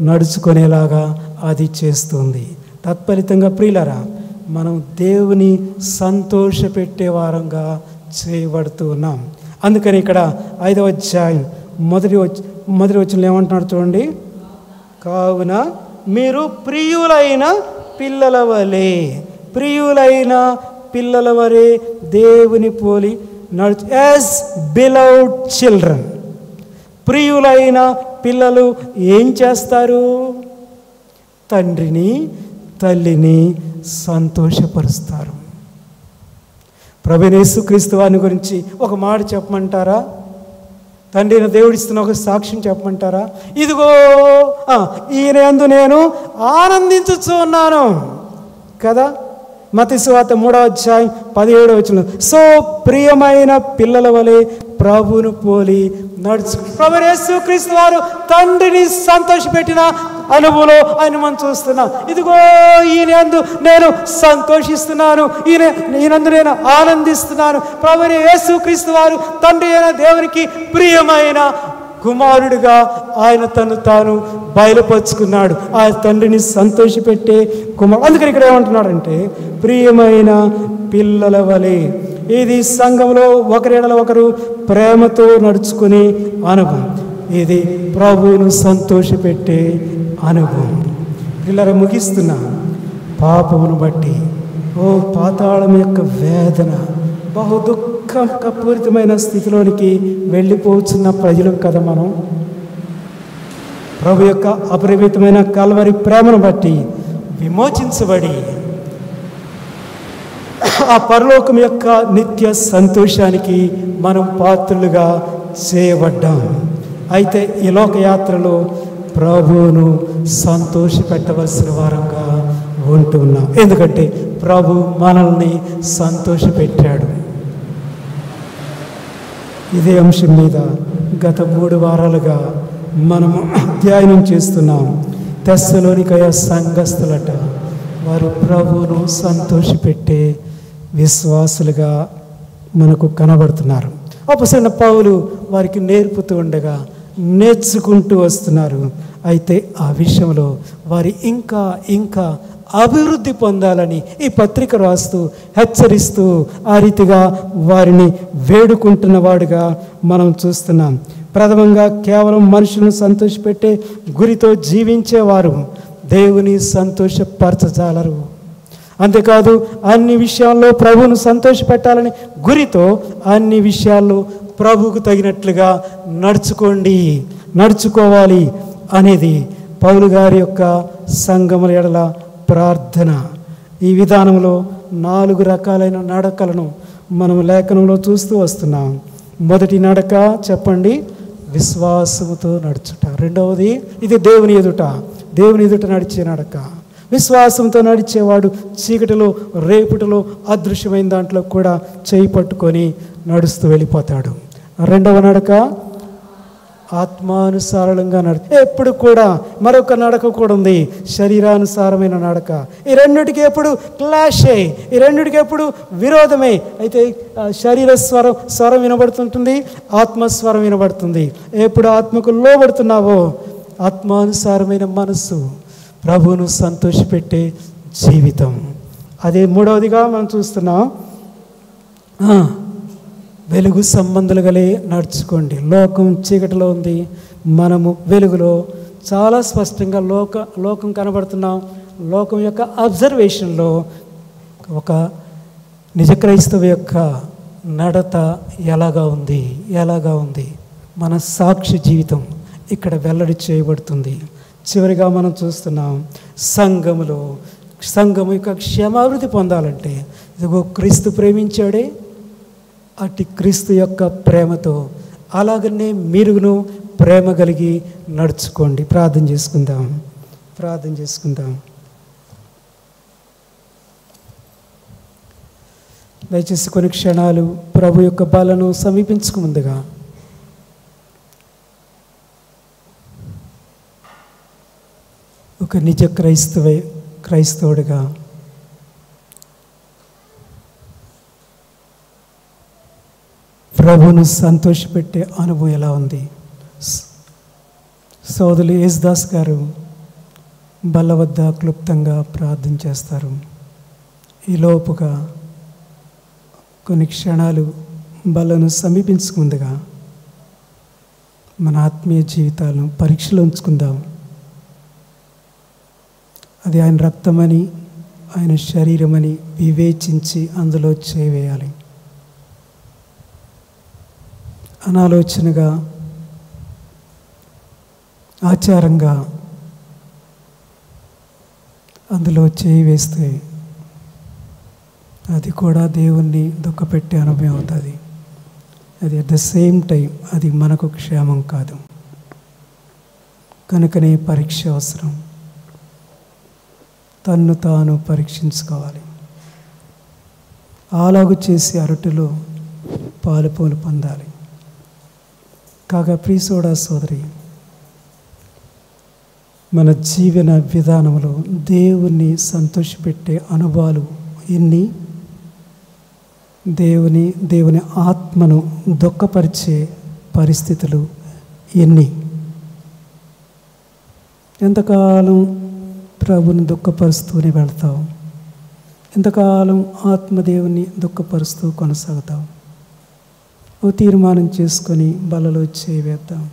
నడుచుకునేలాగా అది చేస్తుంది. తత్ఫలితంగా ప్రియులరా మనం దేవుని సంతోషపెట్టే వారంగా చేయబడుతూ ఉన్నాం. అందుకని ఇక్కడ 5వ అధ్యాయం మొదటి వచనంలో ఏమంటున్నాడు చూడండి. కావున మీరు ప్రియులైన పిల్లల వలె దేవుని పోలి నడుచు. As beloved children. ప్రియులైన పిల్లలు ఏం చేస్తారు? తండ్రిని తల్లిని సంతోషపరుస్తారు. ప్రభువైన యేసుక్రీస్తు వారిని గురించి ఒక మాట చెప్పమంటారా? తండ్రి దేవుడిస్తున్న ఒక సాక్ష్యం చెప్పమంటారా? ఇదిగో ఈయన యందు నేను ఆనందించుచు ఉన్నాను కదా. మత్తయి సువార్త 3వ అధ్యాయం 17వ వచనం. సో ప్రియమైన పిల్లల వలె ప్రభువును పోలి నడుచు. ప్రభువైన యేసుక్రీస్తు వారు తండ్రిని సంతోషపెట్టిన అనుభవంలో ఆయన మనం చూస్తున్నాం. ఇదిగో ఈయన యందు నేను సంతోషిస్తున్నాను, ఈయనందు నేను ఆనందిస్తున్నాను. ప్రభువైన యేసుక్రీస్తు వారు తండ్రి అయిన దేవునికి ప్రియమైన కుమారుడిగా ఆయన తను తాను బయలుపరుచుకున్నాడు. ఆ తండ్రిని సంతోషపెట్టే కుమారుడు. అందుకని ఇక్కడ ఏమంటున్నాడంటే ప్రియమైన పిల్లల వలె. ఇది సంఘంలో ఒకరిడల ఒకరు ప్రేమతో నడుచుకునే అనుభవం. ఇది ప్రభువును సంతోషపెట్టే అనుభవం. పిల్లల ముగిస్తున్నా. పాపమును బట్టి పాతాళం యొక్క వేదన, బహు దుఃఖపూరితమైన స్థితిలోనికి వెళ్ళిపోతున్న ప్రజలు కదా మనం. ప్రభు యొక్క అపరిమితమైన కల్వరి ప్రేమను బట్టి విమోచించబడి ఆ పరలోకం యొక్క నిత్య సంతోషానికి మనం పాత్రులుగా చేయబడ్డాం. అయితే ఈ లోకయాత్రలో ప్రభువును సంతోషపెట్టవలసిన వారంగా ఉంటున్నాం. ఎందుకంటే ప్రభు మనల్ని సంతోషపెట్టాడు. ఇదే అంశం మీద గత 3 వారాలుగా మనము అధ్యయనం చేస్తున్నాం. తెస్సలోనికయ సంఘస్థులట వారు ప్రభువును సంతోషపెట్టే విశ్వాసులుగా మనకు కనబడుతున్నారు. అపొస్తలుడైన పౌలు వారికి నేర్పుతూ ఉండగా నేర్చుకుంటూ వస్తున్నారు. అయితే ఆ విషయంలో వారి ఇంకా అభివృద్ధి పొందాలని ఈ పత్రిక రాస్తూ హెచ్చరిస్తూ ఆ రీతిగా వారిని వేడుకుంటున్న వాడుగా మనం చూస్తున్నాం. ప్రథమంగా కేవలం మనుషులను సంతోషపెట్టే గురితో జీవించేవారు దేవుని సంతోషపరచజాలరు. అంతేకాదు అన్ని విషయాల్లో ప్రభువును సంతోషపెట్టాలని గురితో అన్ని విషయాల్లో ప్రభువుకు తగినట్లుగా నడుచుకోవాలి అనేది పౌలు గారి యొక్క సంఘముల ఎడల ప్రార్థన. ఈ విధానంలో 4 రకాలైన నడకలను మనం లేఖనంలో చూస్తూ వస్తున్నాం. మొదటి నడక చెప్పండి, విశ్వాసముతో నడుచుట. రెండవది ఇది దేవుని ఎదుట నడిచే నడక. విశ్వాసంతో నడిచేవాడు చీకటిలో రేపుటిలో అదృశ్యమైన దాంట్లో కూడా చేయి పట్టుకొని నడుస్తూ వెళ్ళిపోతాడు. రెండవ నడక ఆత్మానుసారంగా ఎప్పుడు కూడా మరొక నడక కూడా ఉంది, శరీరానుసారమైన నడక. ఈ రెండిటికి ఎప్పుడు క్లాషే, ఈ రెండిటికి ఎప్పుడు విరోధమే. అయితే శరీర స్వరం వినబడుతుంటుంది, ఆత్మస్వరం వినబడుతుంది. ఎప్పుడు ఆత్మకు లోబడుతున్నావో ఆత్మానుసారమైన మనస్సు, ప్రభువును సంతోషపెట్టే జీవితం. అదే మూడవదిగా మనం చూస్తున్నాం, వెలుగు సంబంధాలుగలే నడుచుకోండి. లోకం చీకటిలో ఉంది, మనము వెలుగులో చాలా స్పష్టంగా లోకం కనబడుతున్నాం, లోకం యొక్క అబ్జర్వేషన్లో ఒక నిజ క్రైస్తవ యొక్క నడత ఎలాగా ఉంది మన సాక్షి జీవితం ఇక్కడ వెల్లడి చేయబడుతుంది. చివరిగా మనం చూస్తున్నాం, సంఘము యొక్క క్షేమాభివృద్ధి పొందాలంటే ఇదిగో క్రీస్తు ప్రేమించాడే, అట్టి క్రీస్తు యొక్క ప్రేమతో అలాగనే మీరును ప్రేమ కలిగి నడుచుకోండి. ప్రార్థన చేసుకుందాం. దయచేసి కొన్ని క్షణాలు ప్రభు యొక్క బలను సమీపించుకు ముందుగా ఒక నిజ క్రైస్తవుడిగా ప్రభువును సంతోషపెట్టే అనుభవం ఎలా ఉంది? సోదరులు యేసుదాస్ గారు బల్ల వద్ద క్లుప్తంగా ప్రార్థన చేస్తారు. ఈ లోపుగా కొన్ని క్షణాలు బలను సమీపించకుండగా మన ఆత్మీయ జీవితాలను పరీక్షలో ఉంచుకుందాం. అది ఆయన రక్తమని, ఆయన శరీరమని వివేచించి అందులో చేవేయాలి. అనాలోచనగా, ఆచారంగా అందులో చేయి వేస్తే అది కూడా దేవుణ్ణి దుఃఖపెట్టే అనుభవం అవుతుంది. అది అట్ ద సేమ్ టైం అది మనకు క్షేమం కాదు. కనుకనే పరీక్ష అవసరం. తన్ను తాను పరీక్షించుకోవాలి. అలాగు చేసి అరటిలో పాలుపోలు పొందాలి. కాగా ప్రియ సోదరి, మన జీవన విధానంలో దేవుణ్ణి సంతోషపెట్టే అనుభవాలు ఎన్ని? దేవుని ఆత్మను దుఃఖపరిచే పరిస్థితులు ఎన్ని? ఎంతకాలం ప్రభుని దుఃఖపరుస్తూనే వెళ్తావు? ఎంతకాలం ఆత్మదేవుని దుఃఖపరుస్తూ కొనసాగుతావు? ఓ తీర్మానం చేసుకొని బలలో చేవేద్దాం.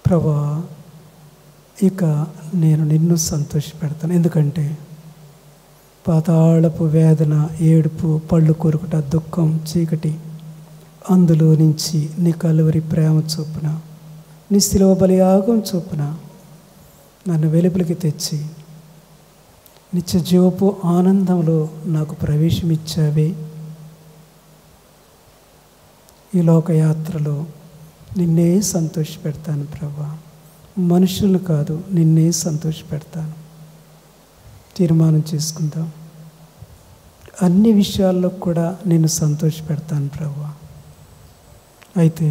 ప్రభువా, ఇక నేను నిన్ను సంతోషపెడతాను. ఎందుకంటే పాతాళపు వేదన, ఏడుపు, పళ్ళు కొరుకుట, దుఃఖం, చీకటి, అందులో నుంచి నీ కలువరి ప్రేమ చొప్పున, నీ శిలువ బలియాగం చొప్పున నన్ను వెలుపలికి తెచ్చి నిత్య జీవపు ఆనందంలో నాకు ప్రవేశమిచ్చావే. ఈ లోకయాత్రలో నిన్నే సంతోషపెడతాను ప్రభువా, మనుషులను కాదు, నిన్నే సంతోషపెడతాను. తీర్మానం చేసుకుందాం. అన్ని విషయాల్లో కూడా నిన్ను సంతోషపెడతాను ప్రభువా. అయితే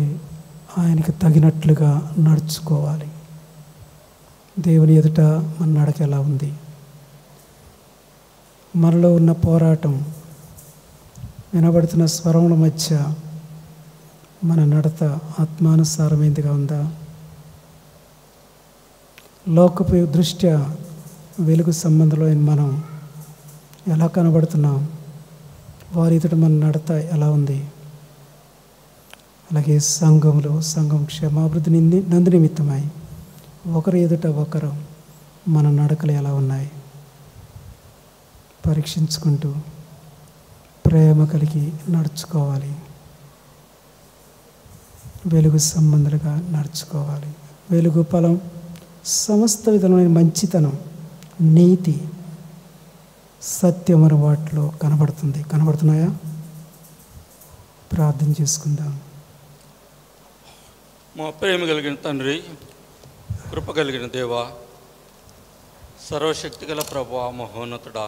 ఆయనకు తగినట్లుగా నడుచుకోవాలి. దేవుని ఎదుట మన నడక ఎలా ఉంది? మనలో ఉన్న పోరాటం, వినబడుతున్న స్వరముల మధ్య మన నడత ఆత్మానుసారమైనదిగా ఉందా? లోకపు దృష్ట్యా వెలుగు సంబంధంలో మనం ఎలా కనబడుతున్నాం? వారి ఎదుట మన నడత ఎలా ఉంది? అలాగే సంఘం క్షేమాభివృద్ధి నందు నిమిత్తమై ఒకరు ఎదుట ఒకరు మన నడకలు ఎలా ఉన్నాయి? పరీక్షించుకుంటూ ప్రేమ కలిగి నడుచుకోవాలి. వెలుగు సంబంధులుగా నడుచుకోవాలి. వెలుగు ఫలం సమస్త విధమైన మంచితనం, నీతి, సత్యం అనే వాటిలో కనబడుతున్నాయా? ప్రార్థన చేసుకుందాం. మా ప్రేమ కలిగిన తండ్రి, కృప కలిగిన దేవా, సర్వశక్తి గల ప్రభువా, మహోన్నతుడా,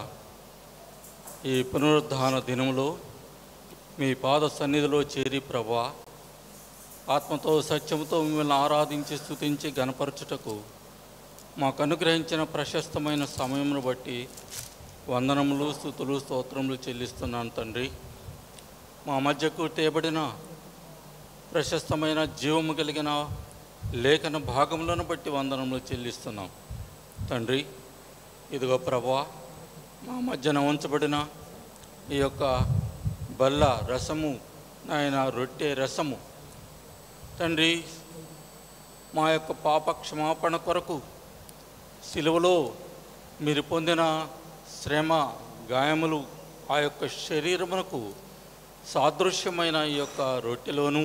ఈ పునరుద్ధాన దినములో మీ పాద సన్నిధిలో చేరి ప్రభువా, ఆత్మతో సత్యముతో మిమ్మల్ని ఆరాధించి స్తుతించి గణపరచుటకు మాకు అనుగ్రహించిన ప్రశస్తమైన సమయమును బట్టి వందనములు, స్తుతులు, స్తోత్రములు చెల్లిస్తున్నాను తండ్రి. మా మధ్యకు తేబడిన ప్రశస్తమైన జీవము కలిగిన లేఖన భాగములను బట్టి వందనములు చెల్లిస్తున్నాం తండ్రి. ఇదిగో ప్రభువా, మా మధ్యన ఉంచబడిన ఈ యొక్క బల్ల రసము, ఆయన రొట్టె రసము తండ్రి, మా యొక్క పాప క్షమాపణ కొరకు సిలువలో మీరు పొందిన శ్రమ గాయములు ఆ యొక్క శరీరమునకు సాదృశ్యమైన ఈ యొక్క రొట్టెలోను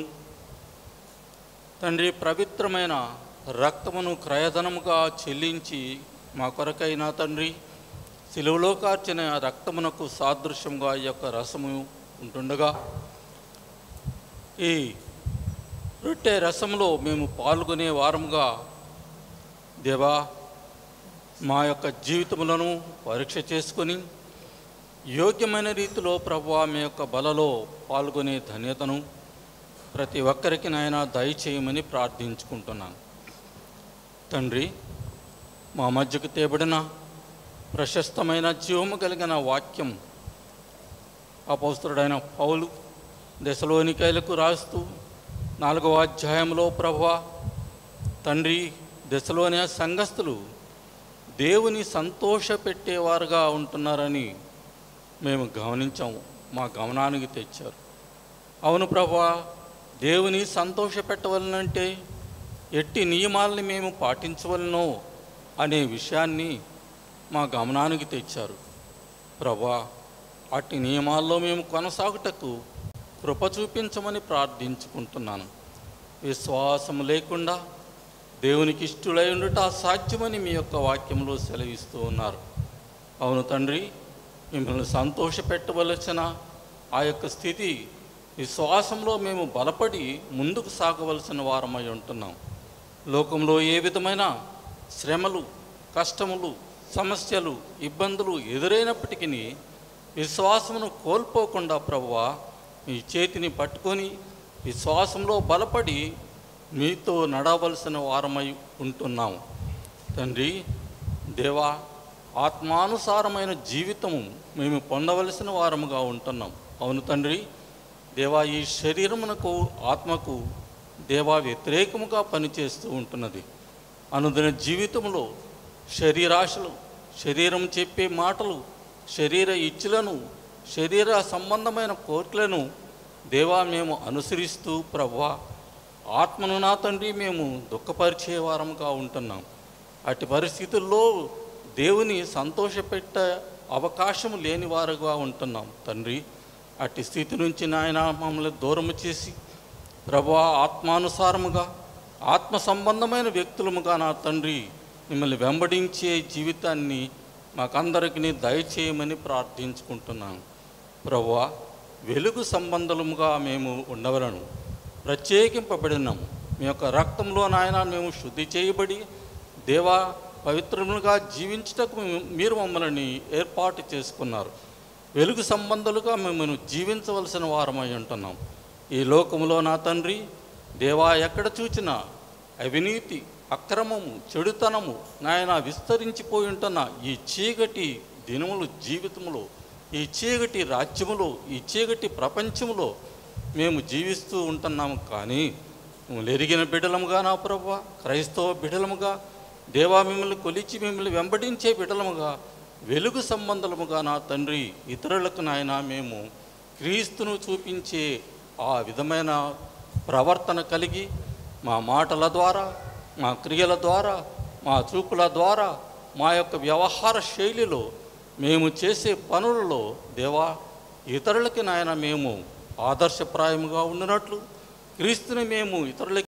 తండ్రి పవిత్రమైన రక్తమును క్రయధనముగా చెల్లించి మా కొరకైనా తండ్రి సిలువలో కార్చిన రక్తమునకు సాదృశ్యంగా ఈ యొక్క రసము ఉంటుండగా ఈ రొట్టె రసంలో మేము పాల్గొనే వారముగా దేవా మా యొక్క జీవితములను పరీక్ష చేసుకొని యోగ్యమైన రీతిలో ప్రభువా మీ యొక్క బలలో పాల్గొనే ధన్యతను ప్రతి ఒక్కరికి నాయన దయచేయమని ప్రార్థించుకుంటున్నాను. తండ్రి, మా మధ్యకు తేబడిన ప్రశస్తమైన జీవము కలిగిన వాక్యం అపోస్తలుడైన పౌలు దెసలోనికైలకు రాస్తూ 4వ అధ్యాయంలో ప్రభువా తండ్రి దెసలోనియ సంఘస్థులు దేవుని సంతోషపెట్టేవారుగా ఉంటున్నారని మేము గమనించాము, మా గమనానికి తెచ్చారు. అవును ప్రభువా, దేవుని సంతోషపెట్టవలనంటే ఎట్టి నియమాలని మేము పాటించవలనో అనే విషయాన్ని మా గమనానికి తెచ్చారు. ప్రభువా, అట్టి నియమాల్లో మేము కొనసాగుటకు కృప చూపించమని ప్రార్థించుకుంటున్నాను. విశ్వాసం లేకుండా దేవునికి ఇష్టలై ఉండుట అసాధ్యమని మీ యొక్క వాక్యంలో సెలవిస్తూ ఉన్నారు. అవును తండ్రి, మిమ్మల్ని సంతోషపెట్టవలసిన ఆ యొక్క స్థితి విశ్వాసంలో మేము బలపడి ముందుకు సాగవలసిన వారమై ఉంటున్నాం. లోకంలో ఏ విధమైన శ్రమలు, కష్టములు, సమస్యలు, ఇబ్బందులు ఎదురైనప్పటికీ విశ్వాసమును కోల్పోకుండా ప్రభువా మీ చేతిని పట్టుకొని విశ్వాసంలో బలపడి మీతో నడవలసిన వారమై ఉంటున్నాము. తండ్రి దేవా, ఆత్మానుసారమైన జీవితము మేము పొందవలసిన వారముగా ఉంటున్నాం. అవును తండ్రి దేవా, ఈ శరీరమునకు ఆత్మకు దేవా వ్యతిరేకముగా పనిచేస్తూ ఉంటున్నది. అనుదిన జీవితంలో శరీరాశలు, శరీరం చెప్పే మాటలు, శరీర ఇచ్ఛలను, శరీర సంబంధమైన కోరికలను దేవా మేము అనుసరిస్తూ ప్రభువా ఆత్మను నా తండ్రి మేము దుఃఖపరిచే వారముగా ఉంటున్నాం. అట్టి పరిస్థితుల్లో దేవుని సంతోషపెట్టే అవకాశం లేని వారుగా ఉంటున్నాం. తండ్రి, అట్టి స్థితి నుంచి నాయన మమ్మల్ని దూరము చేసి ప్రభువా ఆత్మానుసారముగా ఆత్మ సంబంధమైన వ్యక్తులముగా నా తండ్రి మిమ్మల్ని వెంబడించే జీవితాన్ని మాకందరికీ దయచేయమని ప్రార్థించుకుంటున్నాను. ప్రభువా, వెలుగు సంబంధముగా మేము ఉండవలను ప్రత్యేకింపబడినాము. మీ యొక్క రక్తంలో నాయన మేము శుద్ధి చేయబడి దేవా పవిత్రములుగా జీవించుటకు మీరు మమ్మల్ని ఏర్పాటు చేసుకున్నారు. వెలుగు సంబంధాలుగా మేము జీవించవలసిన వారమై ఉంటున్నాం. ఈ లోకములో నా తండ్రి దేవా ఎక్కడ చూచినా అవినీతి, అక్రమము, చెడుతనము నాయన విస్తరించిపోయి ఉంటున్న ఈ చీకటి దినములు జీవితంలో, ఈ చీకటి రాజ్యములో, ఈ చీకటి ప్రపంచములో మేము జీవిస్తూ ఉంటున్నాము. కానీ ఎరిగిన బిడ్డలముగా నా ప్రభువా, క్రైస్తవ బిడ్డలముగా దేవా మిమ్మల్ని కొలిచి మిమ్మల్ని వెంబడించే బిడ్డలముగా వెలుగు సంబంధముగా నా తండ్రి ఇతరులకు నాయన మేము క్రీస్తును చూపించే ఆ విధమైన ప్రవర్తన కలిగి మా మాటల ద్వారా, మా క్రియల ద్వారా, మా చూపుల ద్వారా, మా యొక్క వ్యవహార శైలిలో, మేము చేసే పనులలో దేవా ఇతరులకి నాయన మేము ఆదర్శప్రాయముగా ఉండినట్లు క్రీస్తుని మేము ఇతరులకి